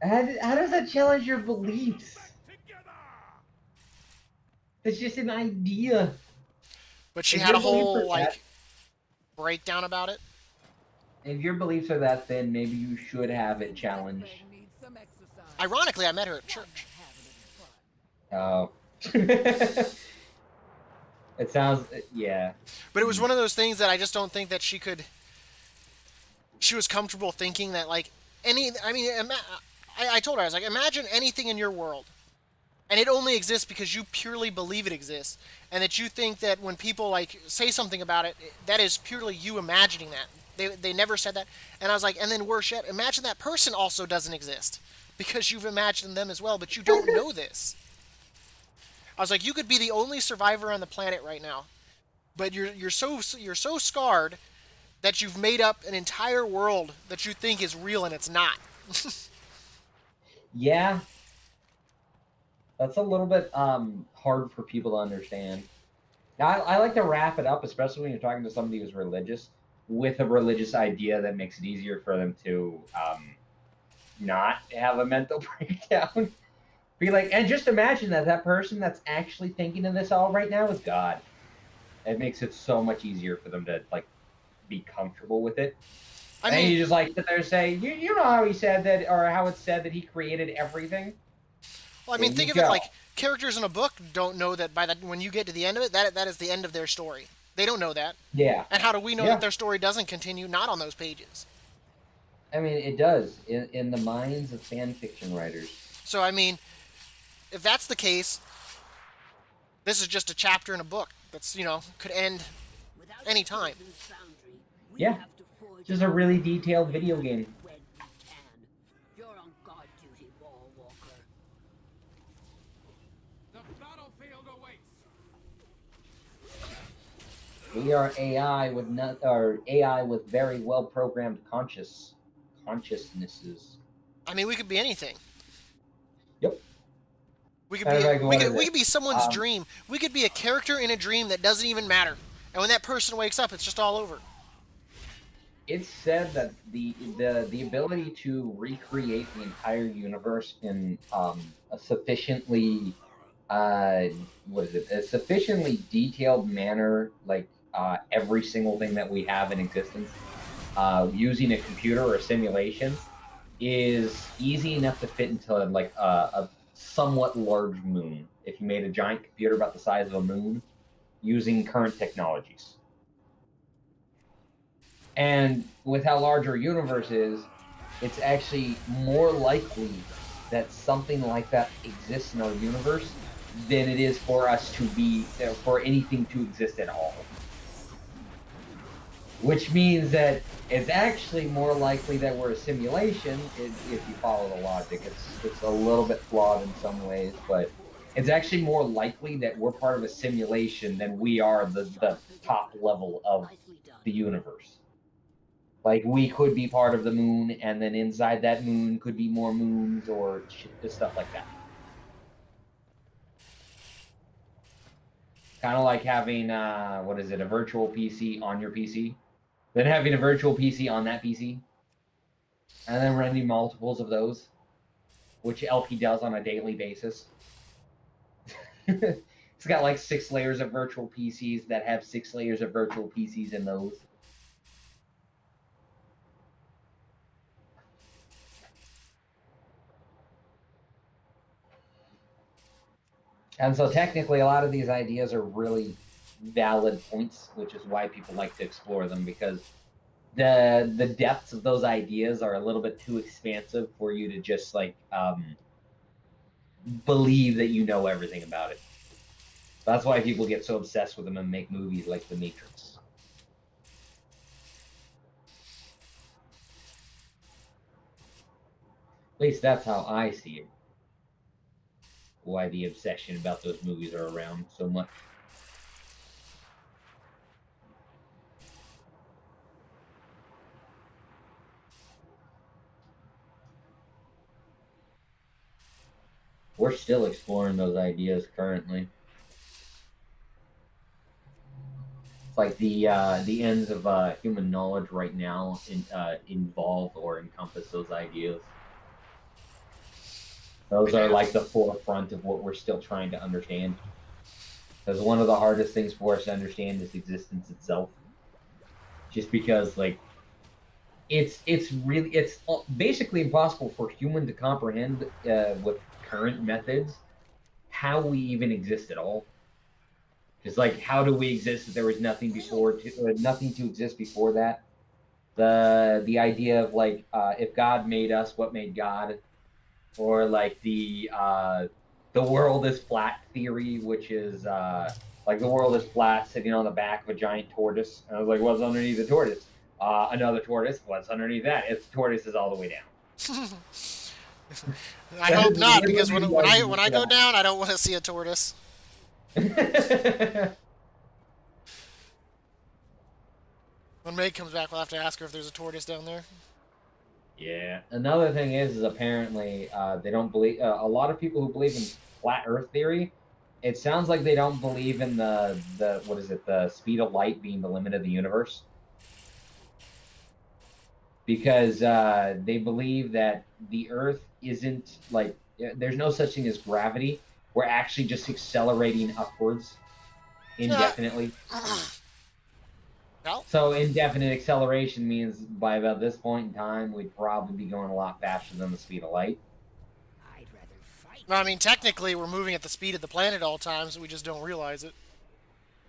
how, and right. how does that challenge your beliefs? Together. It's just an idea. But she If had your a beliefs are whole that, like breakdown about it. if your beliefs are that thin, maybe you should have it challenged. Friend needs some exercise. Ironically, I met her at church. Oh. It sounds, yeah. But it was one of those things that I just don't think that she could. She was comfortable thinking that like any. I mean, I told her, I was like, imagine anything in your world, and it only exists because you purely believe it exists, and that you think that when people like say something about it, that is purely you imagining that. They never said that, and I was like, and then worse yet, imagine that person also doesn't exist because you've imagined them as well, but you don't know this. I was like, you could be the only survivor on the planet right now, but you're so scarred that you've made up an entire world that you think is real and it's not. Yeah, that's a little bit hard for people to understand. Now, I like to wrap it up, especially when you're talking to somebody who's religious, with a religious idea that makes it easier for them to not have a mental breakdown. Be like, and just imagine that that person that's actually thinking of this all right now is God. It makes it so much easier for them to like be comfortable with it. I And mean, you just like sit there and say, you know how he said that, or how it's said that he created everything. well, I There mean, think you of it go. like characters in a book don't know that by that when you get to the end of it, that is the end of their story. They don't know that. Yeah, And how do we know yeah. that their story doesn't continue not on those pages? I mean, it does in the minds of fan fiction writers. So I mean, if that's the case, this is just a chapter in a book that's could end any time. Yeah, just a really detailed video game. You're on guard duty, Wall Walker. The battlefield awaits. We are AI with not, or AI with very well programmed consciousnesses. I mean, we could be anything. Yep. We could Kind be of like, we what could is we it? could be someone's dream. We could be a character in a dream that doesn't even matter. And when that person wakes up, it's just all over. It's said that the ability to recreate the entire universe in a sufficiently what is it, a sufficiently detailed manner, like every single thing that we have in existence, using a computer or a simulation, is easy enough to fit into like a somewhat large moon. If you made a giant computer about the size of a moon, using current technologies. And with how large our universe is, it's actually more likely that something like that exists in our universe than it is for us to be, for anything to exist at all. Which means that it's actually more likely that we're a simulation if you follow the logic. It's a little bit flawed in some ways, but it's actually more likely that we're part of a simulation than we are the top level of the universe. Like, we could be part of the moon, and then inside that moon could be more moons or stuff like that. Kind of like having, what is it, a virtual PC on your PC, then having a virtual PC on that PC, and then running multiples of those, which LP does on a daily basis. It's got like 6 layers of virtual PCs that have 6 layers of virtual PCs in those. And so technically a lot of these ideas are really valid points, which is why people like to explore them, because the depths of those ideas are a little bit too expansive for you to just like believe that you know everything about it. That's why people get so obsessed with them and make movies like The Matrix. At least that's how I see it. Why the obsession about those movies are around so much. We're still exploring those ideas currently. It's like the ends of human knowledge right now involve or encompass those ideas. Those are like the forefront of what we're still trying to understand. Because one of the hardest things for us to understand is existence itself. Just because like it's basically impossible for human to comprehend with current methods how we even exist at all. Just like how do we exist if there was nothing nothing to exist before that? The idea of like if God made us, what made God? Or like the world is flat theory, which is like the world is flat, sitting on the back of a giant tortoise. And I was like, what's underneath the tortoise? Another tortoise. What's underneath that? Its tortoise is all the way down. I hope not, because when I go down, I don't want to see a tortoise. When Meg comes back, we'll have to ask her if there's a tortoise down there. Yeah. Another thing is apparently they don't believe. A lot of people who believe in flat Earth theory, it sounds like they don't believe in the what is it, the speed of light being the limit of the universe, because they believe that the Earth isn't like there's no such thing as gravity. We're actually just accelerating upwards indefinitely. No? So indefinite acceleration means by about this point in time, we'd probably be going a lot faster than the speed of light. I'd rather fight. No, I mean, technically, we're moving at the speed of the planet all times, we just don't realize it.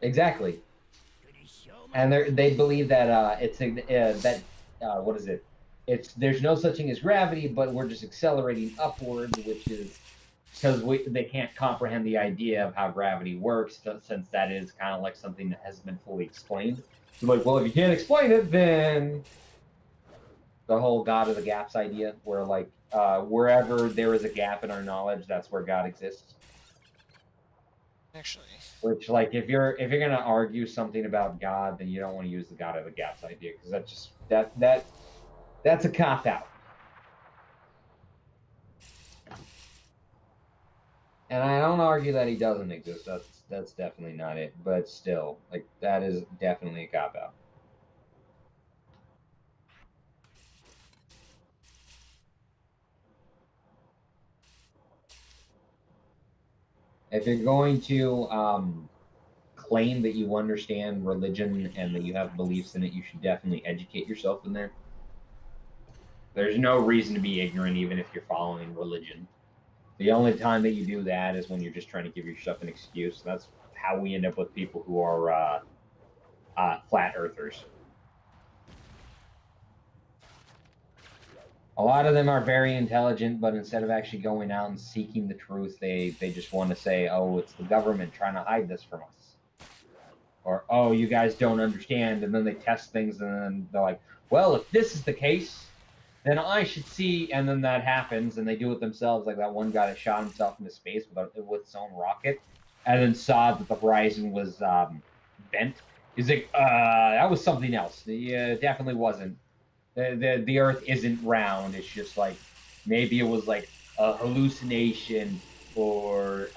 Exactly. Gonna show my And they believe that it's that what is it? It's there's no such thing as gravity, but we're just accelerating upward, which is because they can't comprehend the idea of how gravity works, since that is kind of like something that hasn't been fully explained. So like, well, if you can't explain it, then the whole God of the gaps idea, where like wherever there is a gap in our knowledge, that's where God exists. Actually. Which, like, if you're gonna argue something about God, then you don't want to use the God of the gaps idea, because that's a cop out. And I don't argue that he doesn't exist. That's definitely not it. But still, like, that is definitely a cop out. If you're going to claim that you understand religion and that you have beliefs in it, you should definitely educate yourself in there. There's no reason to be ignorant, even if you're following religion. The only time that you do that is when you're just trying to give yourself an excuse. That's how we end up with people who are flat earthers. A lot of them are very intelligent, but instead of actually going out and seeking the truth, they just want to say, oh, it's the government trying to hide this from us. Or, oh, you guys don't understand. And then they test things, and then they're like, well, if this is the case, then I should see. And then that happens, and they do it themselves. Like that one guy that shot himself into space with his own rocket, and then saw that the horizon was bent. He's like, that was something else. It definitely wasn't. The Earth isn't round. It's just like maybe it was like a hallucination, or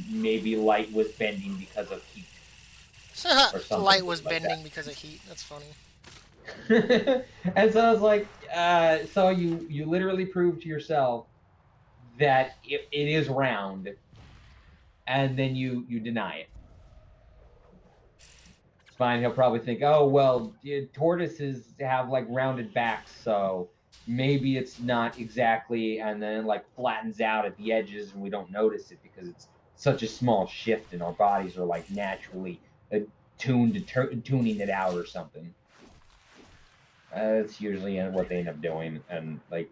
maybe light was bending because of heat. Or something Light was like bending that. because of heat. That's funny. And so I was like, so you literally proved to yourself that it is round, and then you deny it. It's fine. He'll probably think, oh well, tortoises have like rounded backs, so maybe it's not exactly, and then it like flattens out at the edges, and we don't notice it because it's such a small shift, and our bodies are like naturally tuned to tuning it out or something. That's usually what they end up doing, and like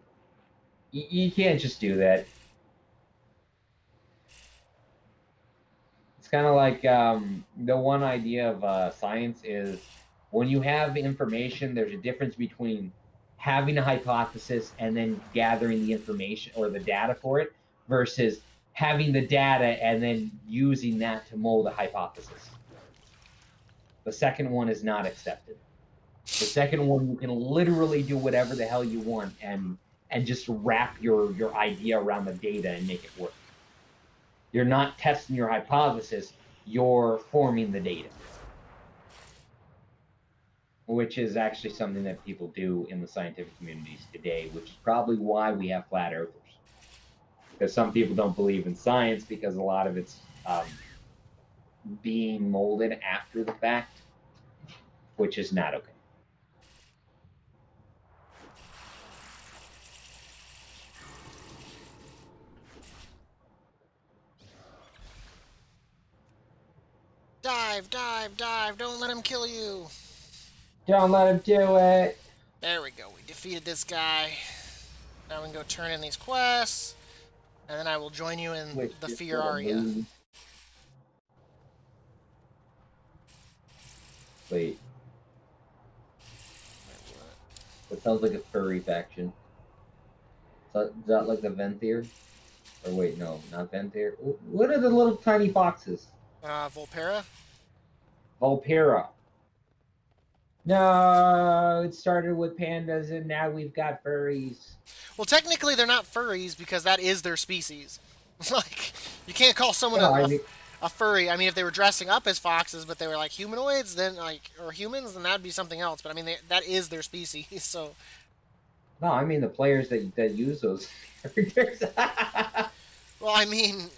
you can't just do that. kind of like the one idea of science is when you have information, there's a difference between having a hypothesis and then gathering the information or the data for it versus having the data and then using that to mold a hypothesis. The second one is not accepted. The second one, you can literally do whatever the hell you want and just wrap your idea around the data and make it work. You're not testing your hypothesis, you're forming the data. Which is actually something that people do in the scientific communities today, which is probably why we have flat earthers. Because some people don't believe in science because a lot of it's being molded after the fact, which is not okay. Dive, dive, dive! Don't let him kill you. Don't let him do it. There we go. We defeated this guy. Now we can go turn in these quests, and then I will join you in Which the just Fear little Aria. moon. Wait, that sounds like a furry faction. Is that like the Venthyr? Or wait, no, not Venthyr. What are the little tiny foxes? Volpera? Volpera. No, it started with pandas and now we've got furries. Well, technically they're not furries because that is their species. Like, you can't call someone No, I mean, a furry. I mean, if they were dressing up as foxes, but they were like humanoids, then like or humans, then that'd be something else. But I mean, that is their species. So, no, I mean the players that use those characters. well, I mean,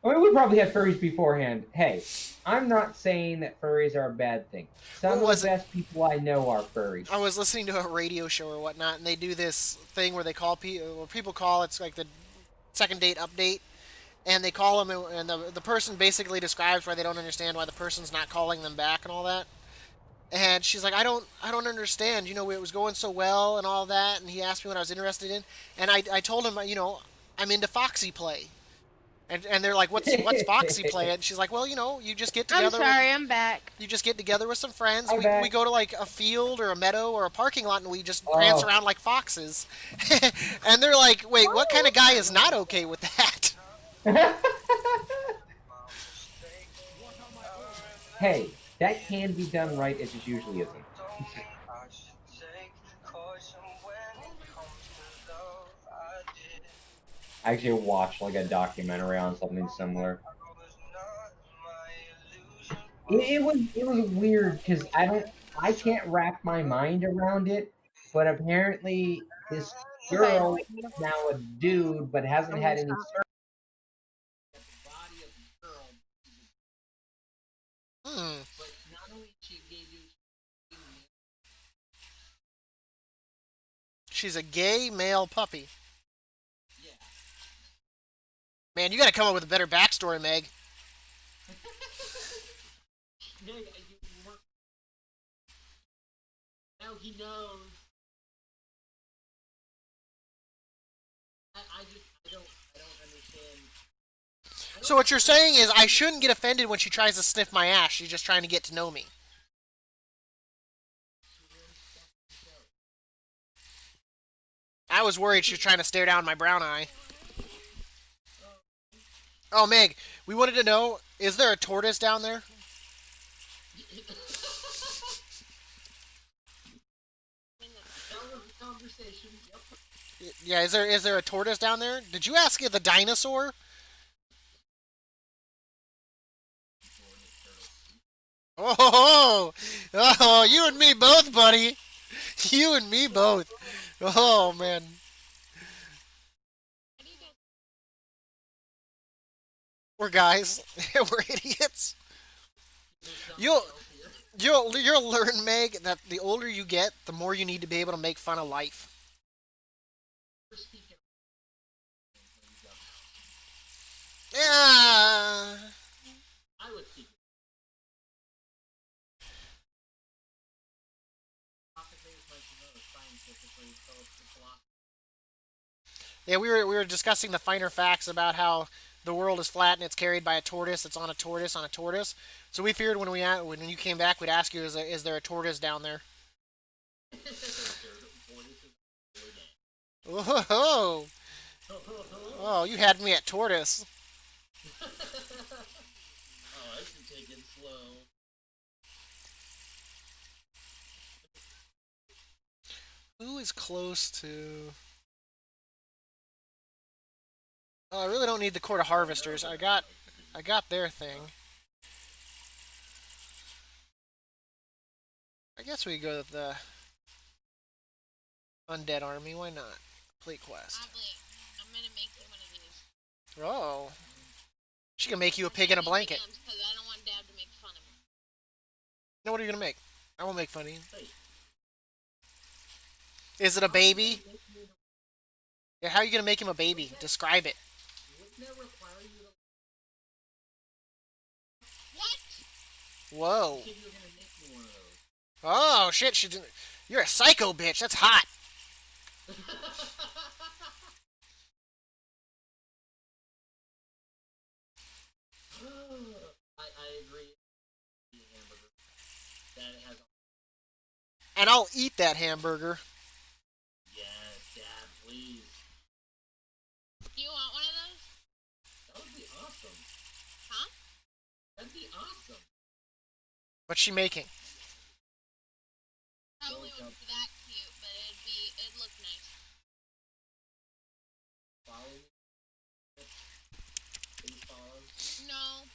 I mean, we probably had furries beforehand. Hey, I'm not saying that furries are a bad thing. Some What of was the it? best people I know are furries. I was listening to a radio show or whatnot, and they do this thing where they call people, or people call it's like the second date update, and they call them, and the person basically describes why they don't understand why the person's not calling them back and all that. And she's like, I don't understand. You know, it was going so well and all that. And he asked me what I was interested in, and I told him, you know, I'm into Foxy play. And they're like, what's Foxy play? And she's like, well, you know, you just get I'm together. sorry, I'm back. You just get together with some friends. I'm We back. go to like a field or a meadow or a parking lot, and we just prance Oh. around like foxes. And they're like, wait, what kind of guy is not okay with that? Hey, that can be done right. It just usually isn't. I actually watched like a documentary on something similar. It was weird because I can't wrap my mind around it, but apparently this Okay, girl is now a dude, but hasn't I'm had gonna any stop. surgery. Hmm. She's a gay male puppy. Man, you got to come up with a better backstory, Meg. Now he knows. I don't understand. So what you're saying is I shouldn't get offended when she tries to sniff my ass. She's just trying to get to know me. I was worried she was trying to stare down my brown eye. Oh, Meg, we wanted to know, is there a tortoise down there? That was the conversation. Yep. Yeah, is there a tortoise down there? Did you ask the dinosaur? Oh, oh, you and me both, buddy. You and me both. Oh man. We're guys. We're idiots. You'll you'll learn, Meg, that the older you get, the more you need to be able to make fun of life. Yeah. I would speak. Yeah, we were discussing the finer facts about how the world is flat and it's carried by a tortoise. It's on a tortoise on a tortoise. So we figured when you came back, we'd ask you, is there a tortoise down there? Oh, oh, you had me at tortoise. Oh, I can take it slow. Who is close to? Oh, I really don't need the Court of Harvesters. I got their thing. I guess we could go with the Undead Army. Why not? Complete quest. Probably. I'm gonna make you one of these. Oh, she can make you a pig in a blanket. Because I don't want Dab to make fun of me. Now, what are you gonna make? I won't make fun of you. Is it a baby? Yeah, how are you gonna make him a baby? Describe it. Wouldn't that require you to What? Whoa. think you're gonna make me one of those? Oh shit! She didn't. You're a psycho bitch. That's hot. I agree. The hamburger that has And I'll eat that hamburger. yes, Dad, please. Do you want one of those? That would be awesome. Huh? That'd be awesome. What's she making? Probably wouldn't be that cute, but it'd look nice. Follow me. Please follow. No.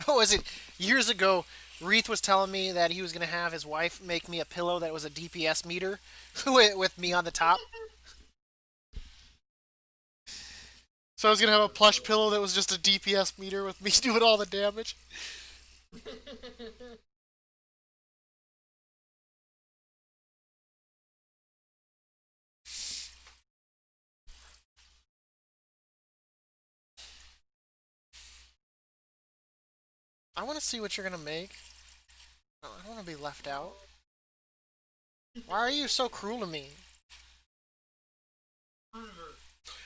Oh, was it years ago? Reith was telling me that he was gonna have his wife make me a pillow that was a DPS meter with me on the top. So I was gonna have a plush pillow that was just a DPS meter with me doing all the damage. I want to see what you're gonna make. I don't want to be left out. Why are you so cruel to me? Oliver,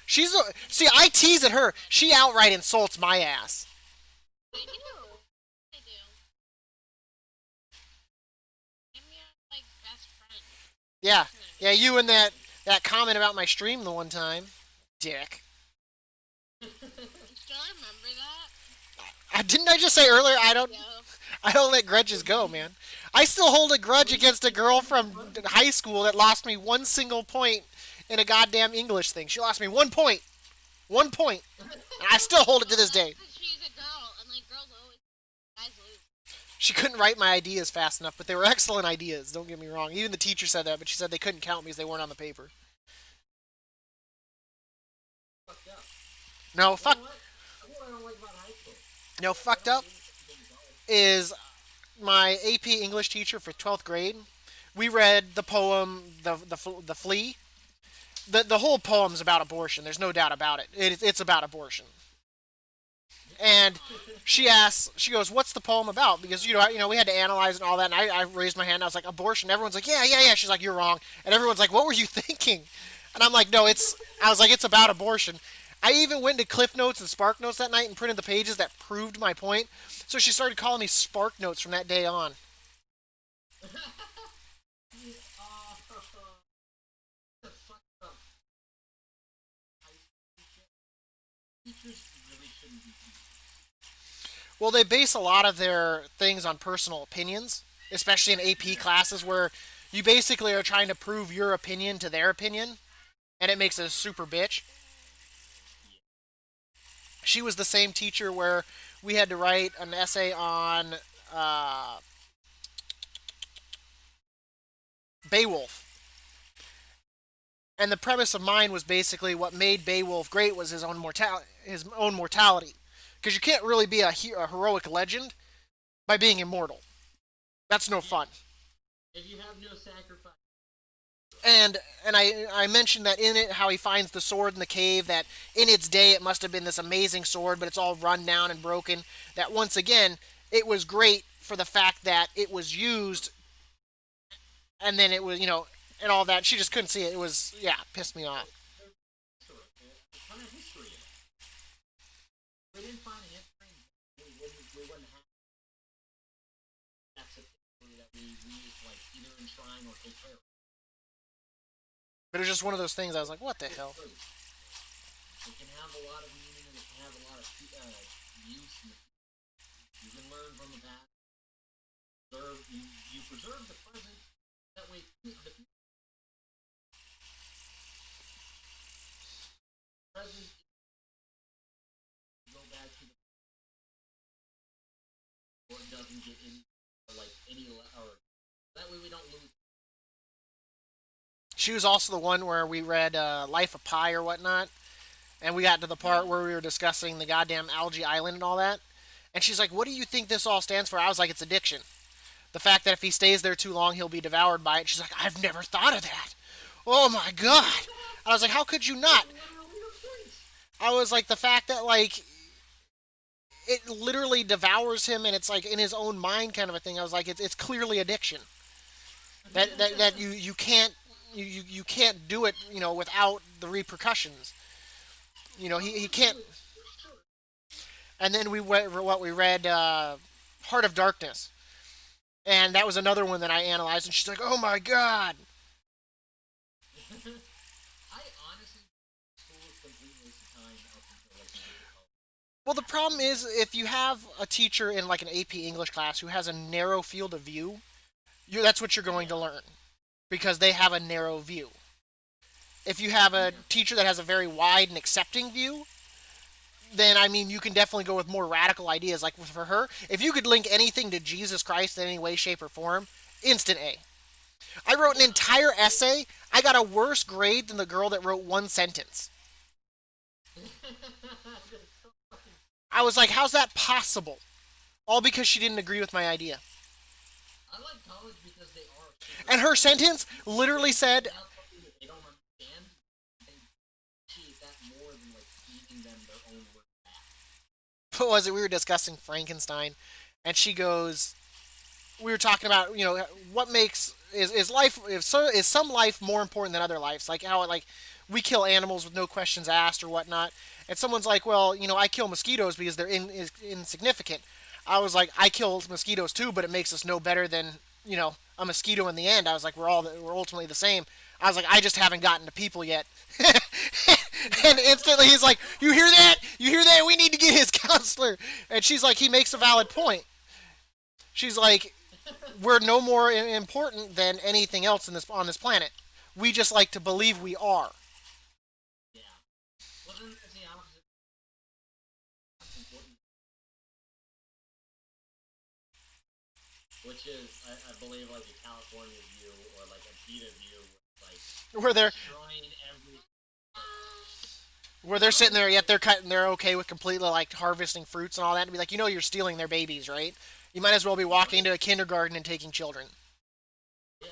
See, I tease at her. She outright insults my ass. I do. I do. I'm your, like, best friend. Yeah, yeah. You and that comment about my stream the one time, dick. You still remember that? Didn't I just say earlier Yo. I don't let grudges go, man. I still hold a grudge against a girl from high school that lost me one single point in a goddamn English thing. She lost me 1 point. 1 point. And I still hold it to this day. Because she's a girl, and, like, girls always, guys lose. She couldn't write my ideas fast enough, but they were excellent ideas, don't get me wrong. Even the teacher said that, but she said they couldn't count because they weren't on the paper. fucked up. No, You fuck. know what? What I don't like about high school. No, fucked up is my AP English teacher for 12th grade. We read the poem the Flea. The whole poem's about abortion. There's no doubt about it. It's about abortion. And she goes, "What's the poem about?" Because we had to analyze it and all that. And I raised my hand. And I was like, "Abortion." Everyone's like, "Yeah, yeah, yeah." She's like, "You're wrong." And everyone's like, "What were you thinking?" And I'm like, "No, it's." I was like, "It's about abortion." I even went to Cliff Notes and Spark Notes that night and printed the pages that proved my point. So she started calling me Spark Notes from that day on. That's fucked up. Teachers really shouldn't be teaching. Well, they base a lot of their things on personal opinions, especially in AP classes where you basically are trying to prove your opinion to their opinion, and it makes it a super bitch. She was the same teacher where we had to write an essay on Beowulf. And the premise of mine was basically what made Beowulf great was his own mortality. Because you can't really be a heroic legend by being immortal. That's no fun. If you have no sacrifice. And I mentioned that in it how he finds the sword in the cave, that in its day it must have been this amazing sword, but it's all run down and broken. That once again, it was great for the fact that it was used, and then it was, and all that. She just couldn't see it. It was, yeah, pissed me off. we didn't find a history, we wouldn't have that's a theory that we like either enshrine or take care of. But it was just one of those things. I was like, what the hell? It can have a lot of meaning and it can have a lot of use. You can learn from the past. You preserve the present. That way, the present go back to the or it doesn't get any or that way we don't lose. She was also the one where we read Life of Pi or whatnot, and we got to the part where we were discussing the goddamn algae island and all that. And she's like, what do you think this all stands for? I was like, it's addiction. The fact that if he stays there too long, he'll be devoured by it. She's like, I've never thought of that. Oh my god. I was like, how could you not? I was like, the fact that, like, it literally devours him and it's like in his own mind kind of a thing. I was like, it's clearly addiction. That you can't you can't do it, without the repercussions. He can't. And then we read Heart of Darkness, and that was another one that I analyzed. And she's like, "Oh my god!" I honestly school was completely waste of time up until like Well, the problem is if you have a teacher in like an AP English class who has a narrow field of view, that's what you're going to learn because they have a narrow view. If you have a teacher that has a very wide and accepting view, then I mean you can definitely go with more radical ideas. Like for her, if you could link anything to Jesus Christ in any way, shape, or form, instant A. I wrote an entire essay. I got a worse grade than the girl that wrote one sentence. I was like, how's that possible? All because she didn't agree with my idea. I like college because they are. And her sentence literally said, They don't understand. They appreciate that more than like feeding them their own work back. what was it? We were discussing Frankenstein, and she goes, we were talking about, what makes is life is some life more important than other lives? Like how we kill animals with no questions asked or whatnot. And someone's like, well, I kill mosquitoes because they're insignificant. I was like, I kill mosquitoes too, but it makes us no better than a mosquito in the end. I was like, we're ultimately the same. I was like, I just haven't gotten to people yet. And instantly he's like, you hear that? You hear that? We need to get his counselor. And she's like, he makes a valid point. She's like, we're no more important than anything else on this planet. We just like to believe we are. Yeah. Well, then it's the opposite. That's important. Which is, I believe, like a California view or like a PETA view, like Where they're destroying every. where they're sitting there, yet they're okay with completely like harvesting fruits and all that, and be like, you're stealing their babies, right? You might as well be walking into a kindergarten and taking children. Yeah.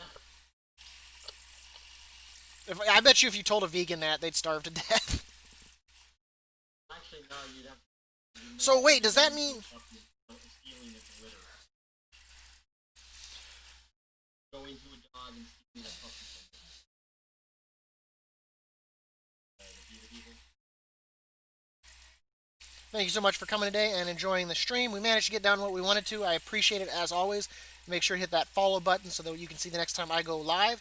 I bet you if you told a vegan that, they'd starve to death. Actually, no, you'd have. So wait, does that mean? Stealing its litter. Going to a dog and stealing a puppy from it. The PETA people. Thank you so much for coming today and enjoying the stream. We managed to get down what we wanted to. I appreciate it as always. Make sure to hit that follow button so that you can see the next time I go live.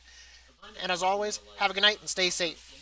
And as always, have a good night and stay safe.